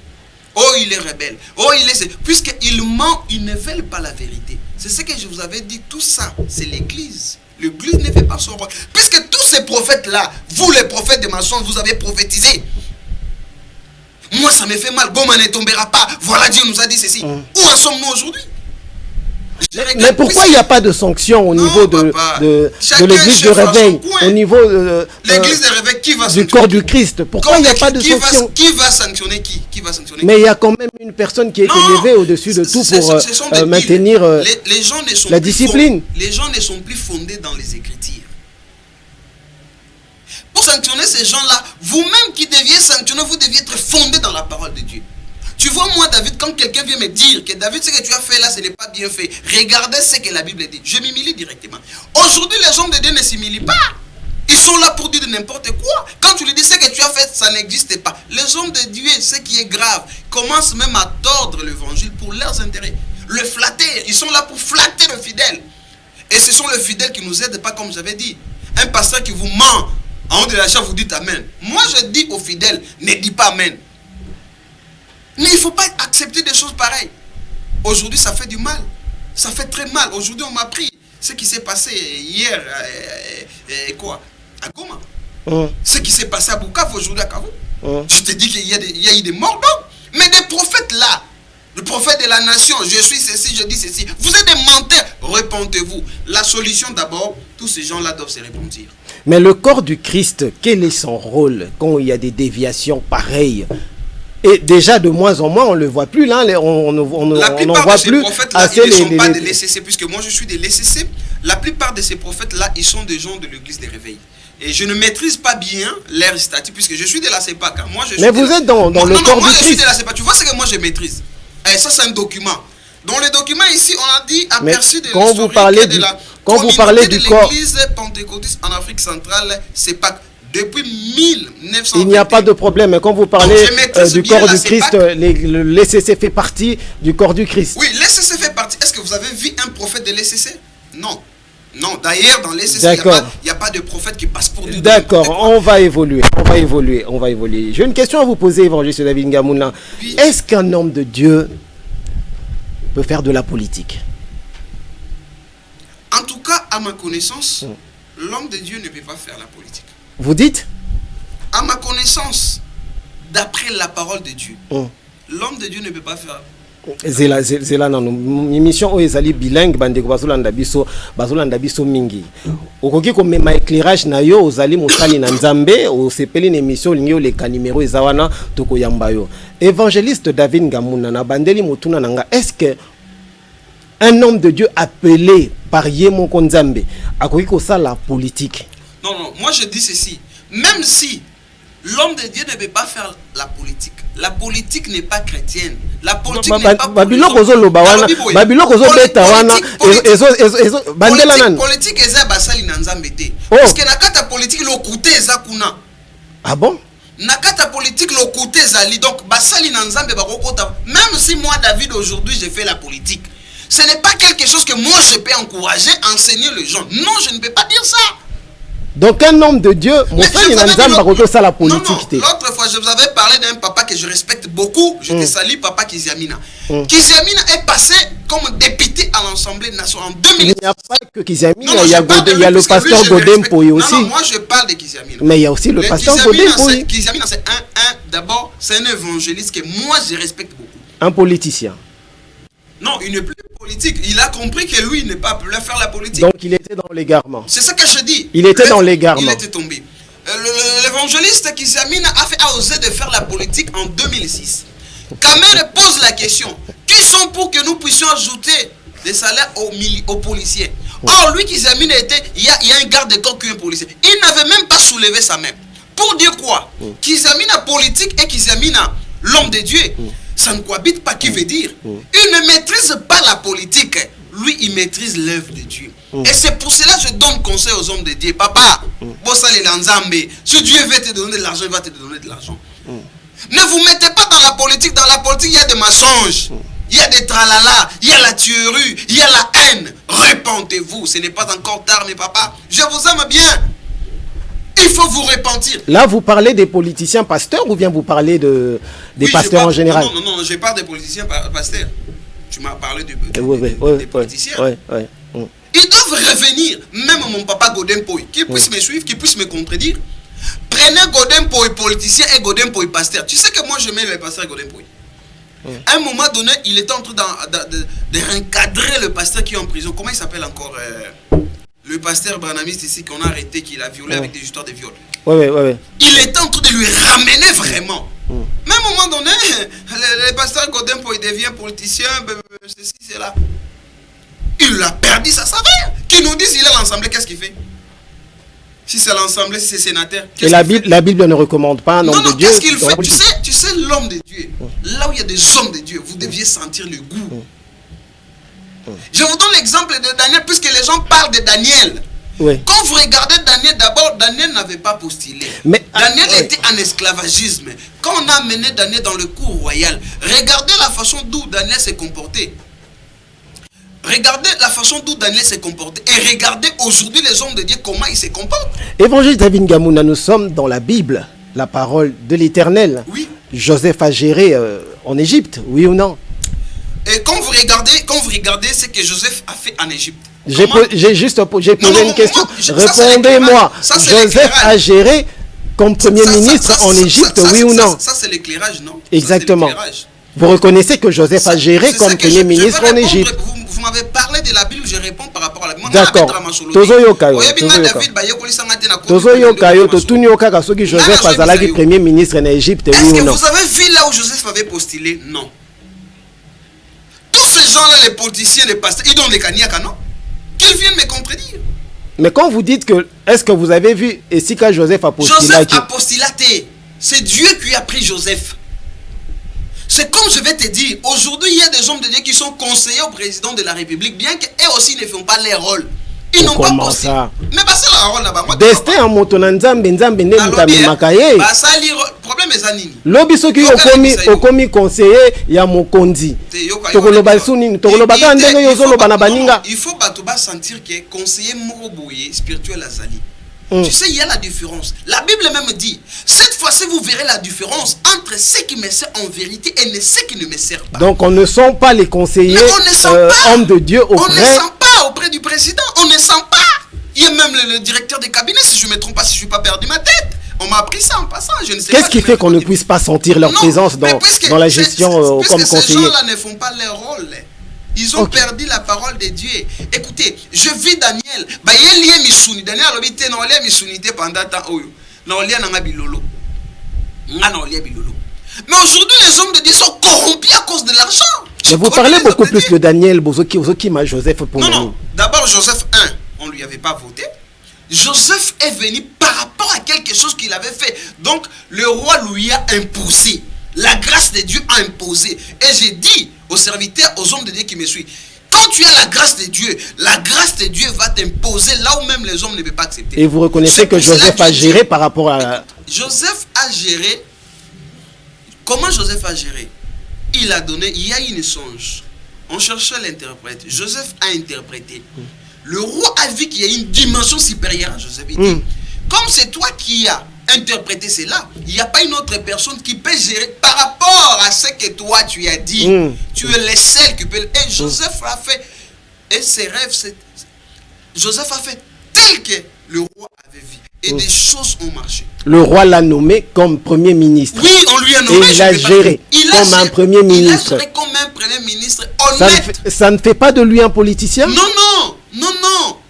Oh, il est rebelle. Oh, il est... Puisqu'il ment, ils ne veulent pas la vérité. C'est ce que je vous avais dit. Tout ça, c'est l'église. L'église ne fait pas son rôle. Puisque tous ces prophètes-là, vous les prophètes de mensonges, vous avez prophétisé. Moi, ça me fait mal. Goma ne tombera pas. Voilà, Dieu nous a dit ceci. Où en sommes-nous aujourd'hui? Mais pourquoi il n'y a pas de sanction au niveau de l'église de réveil, au niveau l'église de réveil, qui va du corps du Christ? Pourquoi il n'y a pas de sanction? Qui va sanctionner qui va sanctionner? Mais il y a quand même une personne qui est élevée au-dessus de tout pour maintenir la discipline. Les gens ne sont plus fondés dans les Écritures. Pour sanctionner ces gens-là, vous-même qui deviez sanctionner, vous deviez être fondé dans la parole de Dieu. Tu vois, moi, David, quand quelqu'un vient me dire que David, ce que tu as fait là, ce n'est pas bien fait, regardez ce que la Bible dit. Je m'humilie directement. Aujourd'hui, les hommes de Dieu ne s'humilient pas. Ils sont là pour dire de n'importe quoi. Quand tu lui dis ce que tu as fait, ça n'existe pas. Les hommes de Dieu, ce qui est grave, commencent même à tordre l'évangile pour leurs intérêts. Le flatter. Ils sont là pour flatter le fidèle. Et ce sont les fidèles qui nous aident pas, comme j'avais dit. Un pasteur qui vous ment en haut de la chair, vous dites Amen. Moi, je dis aux fidèles, ne dis pas Amen. Mais il ne faut pas accepter des choses pareilles. Aujourd'hui, ça fait du mal. Ça fait très mal. Aujourd'hui, on m'a appris ce qui s'est passé hier à Goma. Ce qui s'est passé à Bukavu aujourd'hui à Kavu. Je te dis qu'il y a eu des morts, non? Mais des prophètes là, le prophète de la nation, je suis ceci, je dis ceci. Vous êtes des menteurs. Répentez-vous. La solution d'abord, tous ces gens-là doivent se repentir. Mais le corps du Christ, quel est son rôle quand il y a des déviations pareilles? Et déjà, de moins en moins, on ne le voit plus. Là, on n'en voit plus. Là, ils ne sont pas des LCC, puisque moi, je suis des LCC. La plupart de ces prophètes-là, ils sont des gens de l'église des réveils. Et je ne maîtrise pas bien leur statut, puisque je suis de la CEPAC. Hein. Mais vous êtes dans le corps du Christ. Je suis de la CEPAC. Tu vois ce que moi, je maîtrise. Et ça, c'est un document. Dans le document, ici, on a dit aperçu de l'historique de la communauté de l'église pentecôtiste en Afrique centrale, CEPAC. Depuis 1900. Il n'y a pas de problème. Mais quand vous parlez du corps du Christ, le LCC fait partie du corps du Christ. Oui, l'LCC fait partie. Est-ce que vous avez vu un prophète de l'LCC? Non. Non, d'ailleurs, dans l'LCC, il n'y a pas de prophète qui passe pour Dieu. D'accord, on va évoluer. J'ai une question à vous poser, évangéliste David Ngamouna. Oui. Est-ce qu'un homme de Dieu peut faire de la politique? En tout cas, à ma connaissance, l'homme de Dieu ne peut pas faire la politique. Vous dites? À ma connaissance, d'après la parole de Dieu, l'homme de Dieu ne peut pas faire. Zela non émission o ezali bilingue bandeko bazolanda biso mingi okoki ko mema éclairage na yo ozali mosali na nzambe o sepeli na émission lingi o leka numéro ezawana toko yamba yo évangéliste David Ngamouna na bandeli motuna nanga. Est-ce que un homme de Dieu appelé par Yemo Konzambe akoki ko ça la politique? Non, moi je dis ceci. Même si l'homme de Dieu ne peut pas faire la politique n'est pas chrétienne. La politique n'est pas politique eza basali na nzambe te. Parce que nakata politique l'okoute eza kuna. Ah bon? Nakata politique l'okoute ezali donc basali na nzambe bakokota. Même si moi David aujourd'hui j'ai fait la politique, ce n'est pas quelque chose que moi je peux encourager, enseigner les gens. Non, je ne peux pas dire ça. Donc un homme de Dieu, l'autre fois je vous avais parlé d'un papa que je respecte beaucoup. Je te salue, papa Kiziamina. Kiziamina est passé comme député à l'Assemblée nationale en 2000. Il n'y a pas que Kiziamina, il y a le pasteur Godem Pouy aussi. Non, moi je parle de Kiziamina. Mais il y a aussi le pasteur Godem Pouy. Kiziamina c'est d'abord c'est un évangéliste que moi je respecte beaucoup. Un politicien. Non, il n'est plus politique. Il a compris que lui, il n'est pas appelé à faire la politique. Donc il était dans l'égarement. C'est ça que je dis. Il était dans l'égarement. Il était tombé. L'évangéliste Kiziamina a osé de faire la politique en 2006. Kamere pose la question. Qui sont pour que nous puissions ajouter des salaires aux policiers? Or, lui, Kiziamina il y a un garde de corps qui est un policier. Il n'avait même pas soulevé sa main. Pour dire quoi? Kiziamina politique et Kiziamina l'homme de Dieu. Ça ne cohabite pas, qui veut dire il ne maîtrise pas la politique, lui il maîtrise l'œuvre de Dieu. Et c'est pour cela que je donne conseil aux hommes de Dieu. Papa, si Dieu veut te donner de l'argent, il va te donner de l'argent. Ne vous mettez pas dans la politique. Dans la politique, il y a des mensonges, il y a des tralala, il y a la tuerie, il y a la haine. Repentez-vous, ce n'est pas encore tard mes papas. Je vous aime bien. Il faut vous repentir. Là, vous parlez des politiciens pasteurs ou bien vous parlez des pasteurs en général? Non, je parle des politiciens pasteurs. Tu m'as parlé des politiciens. Ils doivent revenir. Même mon papa Godin Poy, qui puisse me suivre, qui puisse me contredire. Prenez Godin Poy politicien et Godin Poy pasteur. Tu sais que moi je mets le pasteur Godin Poy. À un moment donné, il était en train de recadrer le pasteur qui est en prison. Comment il s'appelle encore le pasteur branamiste ici qu'on a arrêté, qu'il a violé avec des histoires de viol. Il était en train de lui ramener vraiment. Mais à un moment donné, le pasteur Godin Poy devient politicien, ceci, cela. Il a perdu sa saveur. Qui nous dit s'il est l'Assemblée, qu'est-ce qu'il fait? Si c'est l'Assemblée, si c'est sénateur. Et la Bible ne recommande pas un homme de Dieu. Qu'est-ce qu'il fait? Tu sais l'homme de Dieu. Là où il y a des hommes de Dieu, vous deviez sentir le goût. Je vous donne l'exemple de Daniel, puisque les gens parlent de Daniel. Quand vous regardez Daniel, d'abord, Daniel n'avait pas postulé. Daniel était en esclavagisme. Quand on a amené Daniel dans le cour royal, regardez la façon dont Daniel s'est comporté. Regardez la façon dont Daniel s'est comporté. Et regardez aujourd'hui les hommes de Dieu, comment ils se comportent. Évangile David Ngamouna, nous sommes dans la Bible, la parole de l'Éternel. Oui. Joseph a géré en Égypte, oui ou non? Et quand vous regardez ce que Joseph a fait en Égypte. J'ai posé une question. Répondez-moi. Joseph a géré comme premier ministre en Égypte, oui ou non? Ça c'est l'éclairage, non? Exactement. Vous reconnaissez que Joseph a géré comme premier ministre en Égypte. Vous m'avez parlé de la Bible, je réponds par rapport à la Bible. D'accord. Joseph azalaki premier ministre en Égypte, oui ou non? Est-ce que vous avez vu là où Joseph avait postulé? Non. Tous ces gens-là, les politiciens, les pasteurs, ils donnent des cagnacs, non? Qu'ils viennent me contredire. Mais quand vous dites que, est-ce que vous avez vu, et si quand Joseph a postulé? Joseph a postulaté. C'est Dieu qui a pris Joseph. C'est comme je vais te dire, aujourd'hui il y a des hommes de Dieu qui sont conseillers au président de la République, bien qu'eux aussi ne font pas leur rôle. Ils n'ont pas postulé. Mais c'est leur rôle là-bas. Destin en moto nzambe nde mutamimakaye. Ça problème est anini. Lobi soki okomi conseiller ya mokonzi. Tokoloba suni, tokoloba ka ndenge yozoloba na baninga. Il faut batuba sentir que conseiller moko boye spirituel azali. Tu sais, il y a la différence. La Bible même dit, cette fois-ci, vous verrez la différence entre ceux qui me servent en vérité et ceux qui ne me servent pas. Donc, on ne sent pas les conseillers hommes de Dieu auprès... On ne sent pas auprès du président. On ne sent pas. Il y a même le directeur des cabinets, si je ne me trompe pas, si je ne suis pas perdu ma tête. On m'a appris ça en passant. Je ne sais pas. Qu'est-ce qui fait qu'on ne puisse pas sentir leur présence dans la gestion comme conseiller? Ces gens-là ne font pas leur rôle. Ils ont perdu la parole de Dieu. Écoutez, je vis Daniel. Daniel a habité dans les misunités pendant temps. Mais aujourd'hui, les hommes de Dieu sont corrompus à cause de l'argent. Et vous parlez beaucoup plus de Daniel, qui m'a Joseph pour nous. Non. D'abord, Joseph 1, on ne lui avait pas voté. Joseph est venu par rapport à quelque chose qu'il avait fait. Donc, le roi lui a imposé. La grâce de Dieu a imposé. Et j'ai dit aux serviteurs, aux hommes de Dieu qui me suivent, quand tu as la grâce de Dieu va t'imposer là où même les hommes ne peuvent pas accepter. Et vous reconnaissez que Joseph a géré par rapport à... Joseph a géré. Comment Joseph a géré? Il a donné, il y a une songe. On cherchait l'interprète. Joseph a interprété. Le roi a vu qu'il y a une dimension supérieure à Joseph. Il dit, comme c'est toi qui as interprété cela, il n'y a pas une autre personne qui peut gérer par rapport à ce que toi tu as dit. Tu es le seul qui peut. Et Joseph a fait, et ses rêves, Joseph a fait tel que le roi avait vu. Et des choses ont marché. Le roi l'a nommé comme premier ministre. Oui, on lui a nommé. Et il a géré comme un premier ministre. Il a géré comme un premier ministre honnête. Ça ne fait pas de lui un politicien? Non.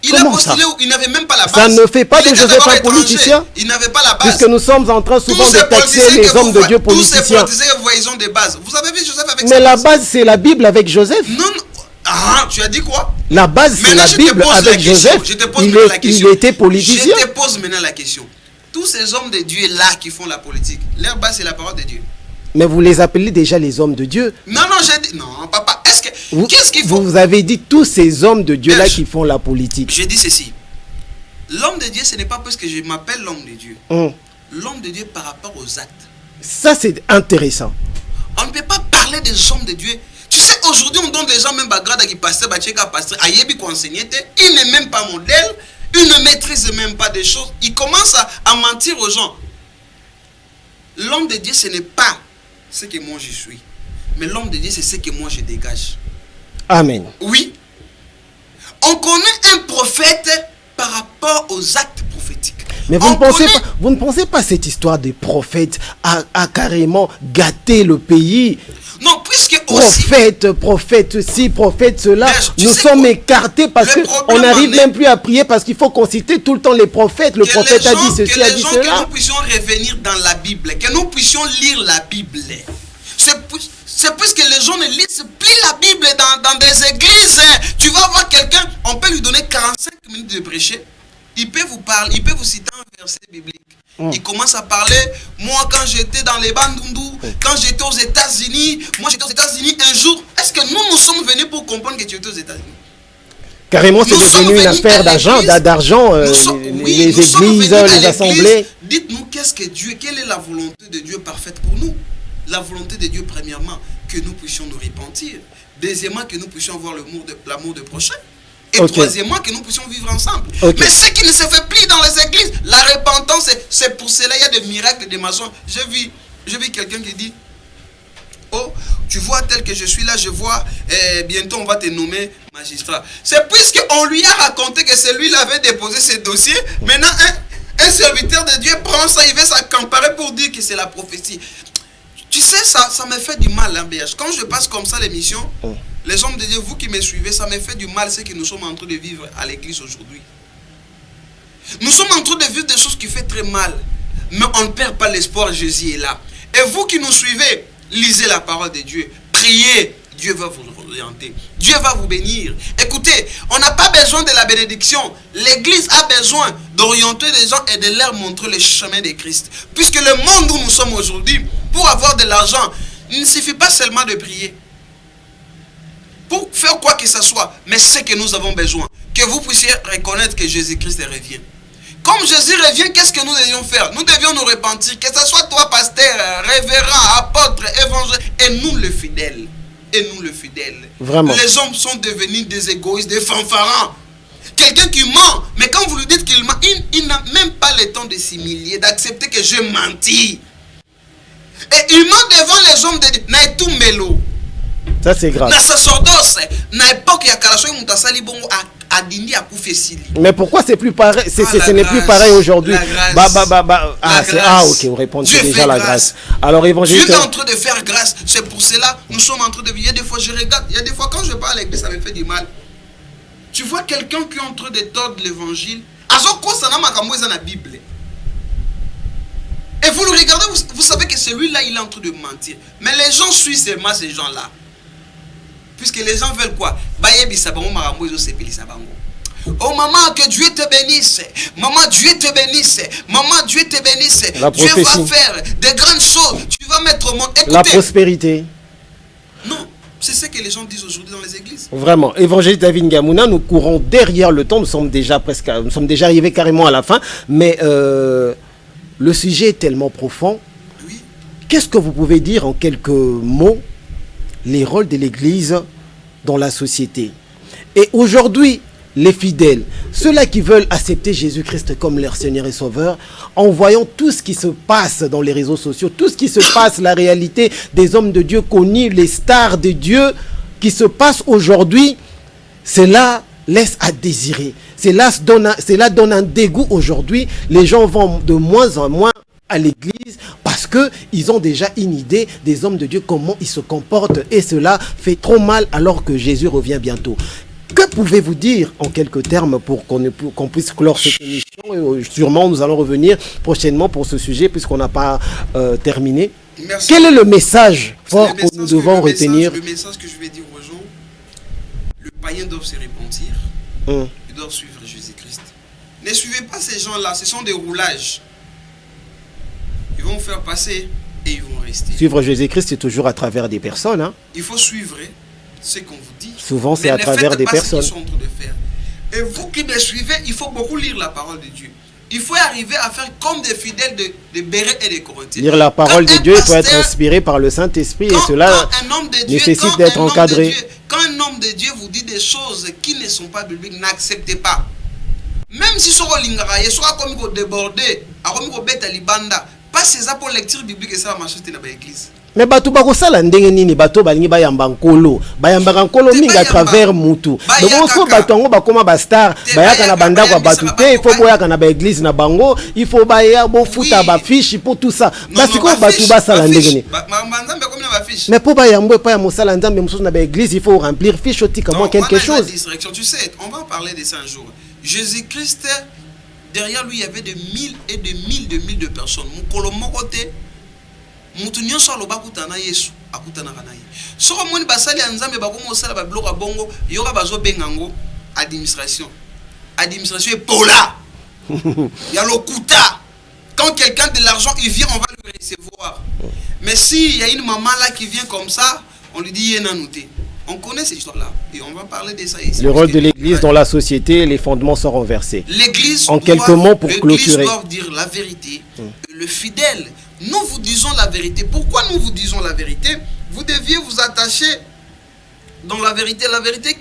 Il a postulé, il n'avait même pas la base. Ça ne fait pas de Joseph un politicien? Il n'avait pas la base. Puisque nous sommes en train souvent de taxer les hommes de Dieu politiciens. Tous ces politiciens, vous voyez, ils ont des bases. Vous avez vu Joseph avec Mais la base, c'est la Bible avec Joseph. Non. Ah, tu as dit quoi? La base, c'est la Bible avec Joseph. Il était politicien. Je te pose maintenant la question. Tous ces hommes de Dieu là qui font la politique, leur base, c'est la parole de Dieu. Mais vous les appelez déjà les hommes de Dieu. Non, j'ai dit... Non, papa, qu'est-ce qu'il faut... Vous avez dit tous ces hommes de Dieu là qui font la politique. J'ai dit ceci. L'homme de Dieu, ce n'est pas parce que je m'appelle l'homme de Dieu. L'homme de Dieu par rapport aux actes. Ça, c'est intéressant. On ne peut pas parler des hommes de Dieu. Tu sais, aujourd'hui, on donne des gens même bagrada qui passent, ayebi qu'on enseignait, il n'est même pas modèle, il ne maîtrise même pas des choses. Il commence à mentir aux gens. L'homme de Dieu, ce n'est pas ce que moi je suis. Mais l'homme de Dieu, c'est ce que moi je dégage. Amen. Oui. On connaît un prophète par rapport aux actes prophétiques. Mais vous ne pensez pas cette histoire des prophètes a carrément gâté le pays? Non, puisque aussi... Prophète ci, prophète cela, nous sommes écartés parce qu'on n'arrive même plus à prier parce qu'il faut consulter tout le temps les prophètes. Le prophète a dit ceci, a dit cela. Que nous puissions revenir dans la Bible, que nous puissions lire la Bible. C'est puisque les gens ne lisent plus la Bible dans des églises. Tu vas voir quelqu'un, on peut lui donner 45 minutes de prêcher. Il peut vous parler, il peut vous citer un verset biblique. Il commence à parler. Moi, quand j'étais dans les Bandundu, quand j'étais aux États-Unis, un jour. Est-ce que nous sommes venus pour comprendre que tu étais aux États-Unis? Carrément, c'est devenu une affaire d'argent, les églises, les assemblées. Dites-nous qu'est-ce que Dieu, quelle est la volonté de Dieu parfaite pour nous? La volonté de Dieu, premièrement, que nous puissions nous repentir. Deuxièmement, que nous puissions avoir l'amour de prochain. Et troisièmement, que nous puissions vivre ensemble. Mais ce qui ne se fait plus dans les églises, la repentance, c'est pour cela, il y a des miracles, des mensonges. J'ai vu quelqu'un qui dit, oh, tu vois tel que je suis là, je vois, bientôt on va te nommer magistrat. C'est puisqu'on lui a raconté que celui-là avait déposé ses dossiers, maintenant un serviteur de Dieu prend ça, il veut s'accaparer pour dire que c'est la prophétie. Tu sais, ça me fait du mal, hein, BH. Quand je passe comme ça l'émission, les hommes de Dieu, vous qui me suivez, ça me fait du mal ce que nous sommes en train de vivre à l'église aujourd'hui. Nous sommes en train de vivre des choses qui font très mal, mais on ne perd pas l'espoir, Jésus est là. Et vous qui nous suivez, lisez la parole de Dieu, priez, Dieu va vous orienter, Dieu va vous bénir. Écoutez, on n'a pas besoin de la bénédiction, l'église a besoin d'orienter les gens et de leur montrer le chemin de Christ. Puisque le monde où nous sommes aujourd'hui, pour avoir de l'argent, il ne suffit pas seulement de prier. Pour faire quoi que ce soit, mais c'est que nous avons besoin. Que vous puissiez reconnaître que Jésus-Christ revient. Comme Jésus revient, qu'est-ce que nous devions faire? Nous devions nous repentir. Que ce soit toi, pasteur, révérend, apôtre, évangile, et nous le fidèle. Et nous le fidèle. Vraiment. Les hommes sont devenus des égoïstes, des fanfarons. Quelqu'un qui ment, mais quand vous lui dites qu'il ment, il n'a même pas le temps de s'humilier, d'accepter que je mentis. Et il ment devant les hommes de Dieu. N'a tout mélo. Ça c'est grave. Mais pourquoi c'est plus pareil? Ce n'est plus pareil aujourd'hui. Ok, vous répondez déjà la grâce. Alors évangéliste, Dieu est en train de faire grâce. C'est pour cela nous sommes en train de vivre. Il y a des fois je regarde, il y a des fois quand je parle à l'église, ça me fait du mal. Tu vois quelqu'un qui est en train de tordre l'évangile. La Bible. Et vous le regardez, vous savez que celui-là, il est en train de mentir. Mais les gens suivent seulement ces gens-là. Puisque les gens veulent quoi? Oh maman, que Dieu te bénisse. Maman, Dieu te bénisse. Maman, Dieu te bénisse. Dieu va faire des grandes choses. Tu vas mettre au monde. Écoutez, la prospérité. Non, c'est ce que les gens disent aujourd'hui dans les églises. Vraiment, évangéliste David Ngamouna, nous courons derrière le temps. Nous sommes déjà arrivés carrément à la fin. Mais le sujet est tellement profond. Oui. Qu'est-ce que vous pouvez dire en quelques mots, les rôles de l'Église dans la société? Et aujourd'hui, les fidèles, ceux-là qui veulent accepter Jésus-Christ comme leur Seigneur et Sauveur, en voyant tout ce qui se passe dans les réseaux sociaux, tout ce qui se passe, la réalité des hommes de Dieu connus, les stars de Dieu qui se passent aujourd'hui, cela laisse à désirer. Cela donne un dégoût aujourd'hui. Les gens vont de moins en moins à l'église parce qu'ils ont déjà une idée des hommes de Dieu, comment ils se comportent, et cela fait trop mal alors que Jésus revient bientôt. Que pouvez-vous dire en quelques termes pour qu'on puisse clore cette émission? Et sûrement nous allons revenir prochainement pour ce sujet puisqu'on n'a pas terminé. Merci. Quel est le message fort que nous devons retenir? Le message que je vais dire aux gens, le païen doit se repentir, il doit suivre Jésus-Christ. Ne suivez pas ces gens-là, ce sont des roulages. Ils vont vous faire passer et ils vont rester. Suivre Jésus-Christ, c'est toujours à travers des personnes. Hein? Il faut suivre ce qu'on vous dit. Souvent, c'est à travers des personnes. Ce qu'ils sont en train de faire. Et vous qui me suivez, il faut beaucoup lire la parole de Dieu. Il faut arriver à faire comme des fidèles de Béret et de Corinthiens. Lire la parole de Dieu, il faut être inspiré par le Saint-Esprit et cela nécessite d'être encadré. Quand un homme de Dieu vous dit des choses qui ne sont pas bibliques, n'acceptez pas. Même si soit comme vous débordez, comme vous bête à l'ibanda, passez ça pour lecture biblique et ça va marcher dans l'église. mais bato bakosala ndenge nini bato balingi bayamba nkolo bayamba nkolo mingi à travers mutu donc so bato ngo bakoma ba star bayaka na bandako ya bato te il faut boyaka na ba église na bango il faut baya bo futa ba fiche pour tout ça parce que bato basala ndenge nini mais pour bayambo pa ya mosala nzambe mususu na ba église il faut remplir fiche otika moi quelque chose. Tu sais, on va parler de ça un jour. Jésus-Christ, derrière lui il y avait de mille et de mille de personnes. Mukolo mokote mutu nyonso aloba kutana Yesu akutana kana ye. Soko moni basali ya nzambe bakomo sala ba bloka bongo yoka bazo bengango administration. Administration est pola. Il y a lokuta. Quand quelqu'un de l'argent il vient on va le recevoir. Mais si il y a une maman là qui vient comme ça, on lui dit yena nouté. On connaît cette histoire-là et on va parler de ça ici. Le rôle de l'Église dans la société, les fondements sont renversés. L'Église, en quelques mots pour clôturer. L'Église doit dire la vérité. Le fidèle, nous vous disons la vérité. Pourquoi nous vous disons la vérité? Vous deviez vous attacher dans la vérité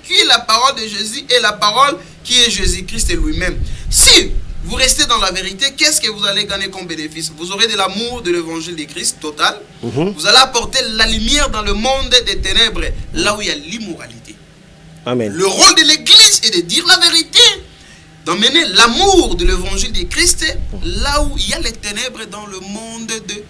qui est la parole de Jésus et la parole qui est Jésus-Christ lui-même. Si vous restez dans la vérité, qu'est-ce que vous allez gagner comme bénéfice? Vous aurez de l'amour de l'évangile de Christ total. Vous allez apporter la lumière dans le monde des ténèbres, là où il y a l'immoralité. Amen. Le rôle de l'Église est de dire la vérité, d'emmener l'amour de l'évangile de Christ, là où il y a les ténèbres dans le monde de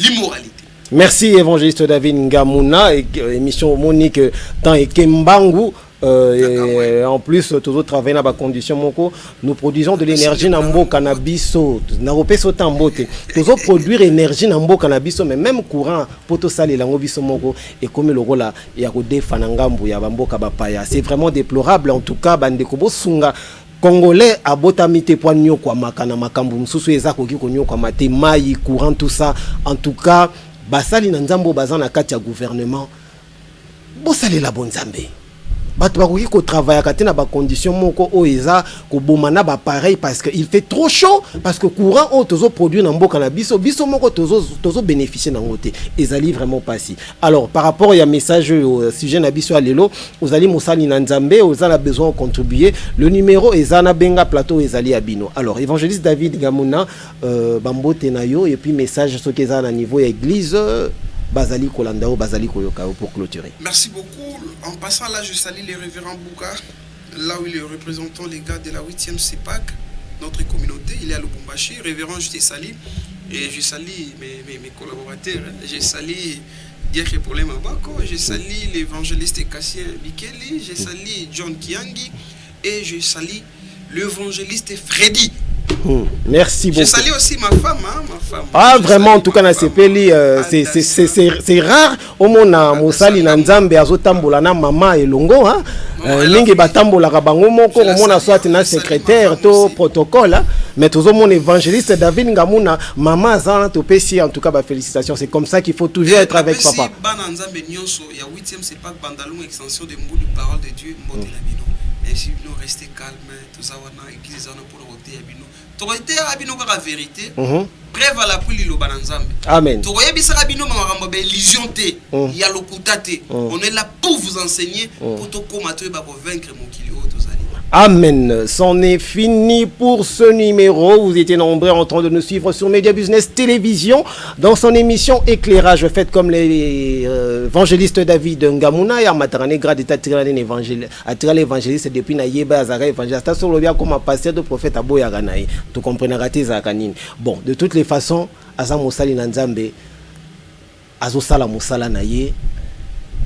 l'immoralité. Merci évangéliste David Ngamuna, émission Monique Tant et Kembangu. En plus, tous autres travaillent dans des conditions moko. Nous produisons de l'énergie dans le cannabis. Nous produisons produire énergie dans le cannabis, mais même courant pour tout ça les langobiso moko et comme le rôle là il y a des fanangambu ya bamboka bapaya. C'est vraiment déplorable en tout cas bande kobo sunga Congolais à botamite pour nyo kwa makana makambu msusu eza koki konyo kwa mate mai courant tout ça en tout cas basali na nzambo bazana kati ya gouvernement bosali la bonzambe. Bato bakoki ko travailler kati na ba condition moko oeza ko bomana ba pareil parce que il fait trop chaud parce que courant o tozo produire na mboka na biso moko tozo bénéficier na ngote ezali vraiment pas si. Alors par rapport ya message au sujet na biso alelo ozali mosali na nzambe ozala besoin de contribuer le numéro ezana benga plateau ezali abino. Alors évangéliste David Ngamuna bambote na yo et puis message ce que na niveau ya église Bazali Kolandao, Bazali Koyokao pour clôturer. Merci beaucoup. En passant là, je salue les révérends Bouka, là où il est représentant les gars de la 8e CEPAC, notre communauté. Il est à Lubumbashi. Révérend, je te salue. Et je salue mes collaborateurs. Je salue Diakhe Problème Abako. Je salue l'évangéliste Cassien Bikeli. Je salue John Kiangi. Et je salue l'évangéliste Freddy. Merci beaucoup. Je salue aussi ma femme, hein, ma femme. Ah vraiment en tout cas na sepeli c'est rare au mona mosali na nzambe azotambola na mama elongo hein mingi batambola ka bango moko au mona soit na secrétaire to protocole mais toujours mon évangéliste David Ngamuna mama azana to pesi en tout cas ba félicitations c'est comme ça qu'il faut toujours être avec papa. Bana nzambe nyonso ya 8e c'est pas bandalon extension de mbulu parole de Dieu mbote la bino. Et si nous rester calme tout ça wana église ana pour roter ya bino. Torité abino ka vérité. Preuve à la pluie lo bananzambe. Amen. Toroye bisaka bino makambo be illusion te, ya lokuta te. On est là pour vous enseigner pour to combattre ba vaincre mokili o tozali. Amen. C'en est fini pour ce numéro. Vous étiez nombreux en train de nous suivre sur Media Business Télévision dans son émission Éclairage, faite comme les évangélistes David Ngamuna et Amatarane grade d'état l'évangéliste depuis Nayeba Azara évangéliste sur le bien comme un pasteur de prophète Aboya Ganaï. Tu comprends raté Zakanine. Bon, de toutes les façons, Azam Moussali Nanzambe Azosala Moussala Naye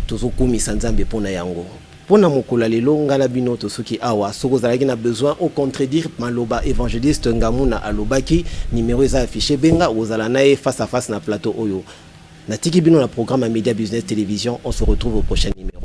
Tozokumi Sanzambe Pona Yango. Pona mokula lelo ngala bino to soki awa soko zalaki na besoin au contredire maloba évangéliste Ngamuna alobaki numéro eza affiché benga ozala nae face à face na plateau oyo natiki bino na programme Media Business Télévision. On se retrouve au prochain numéro.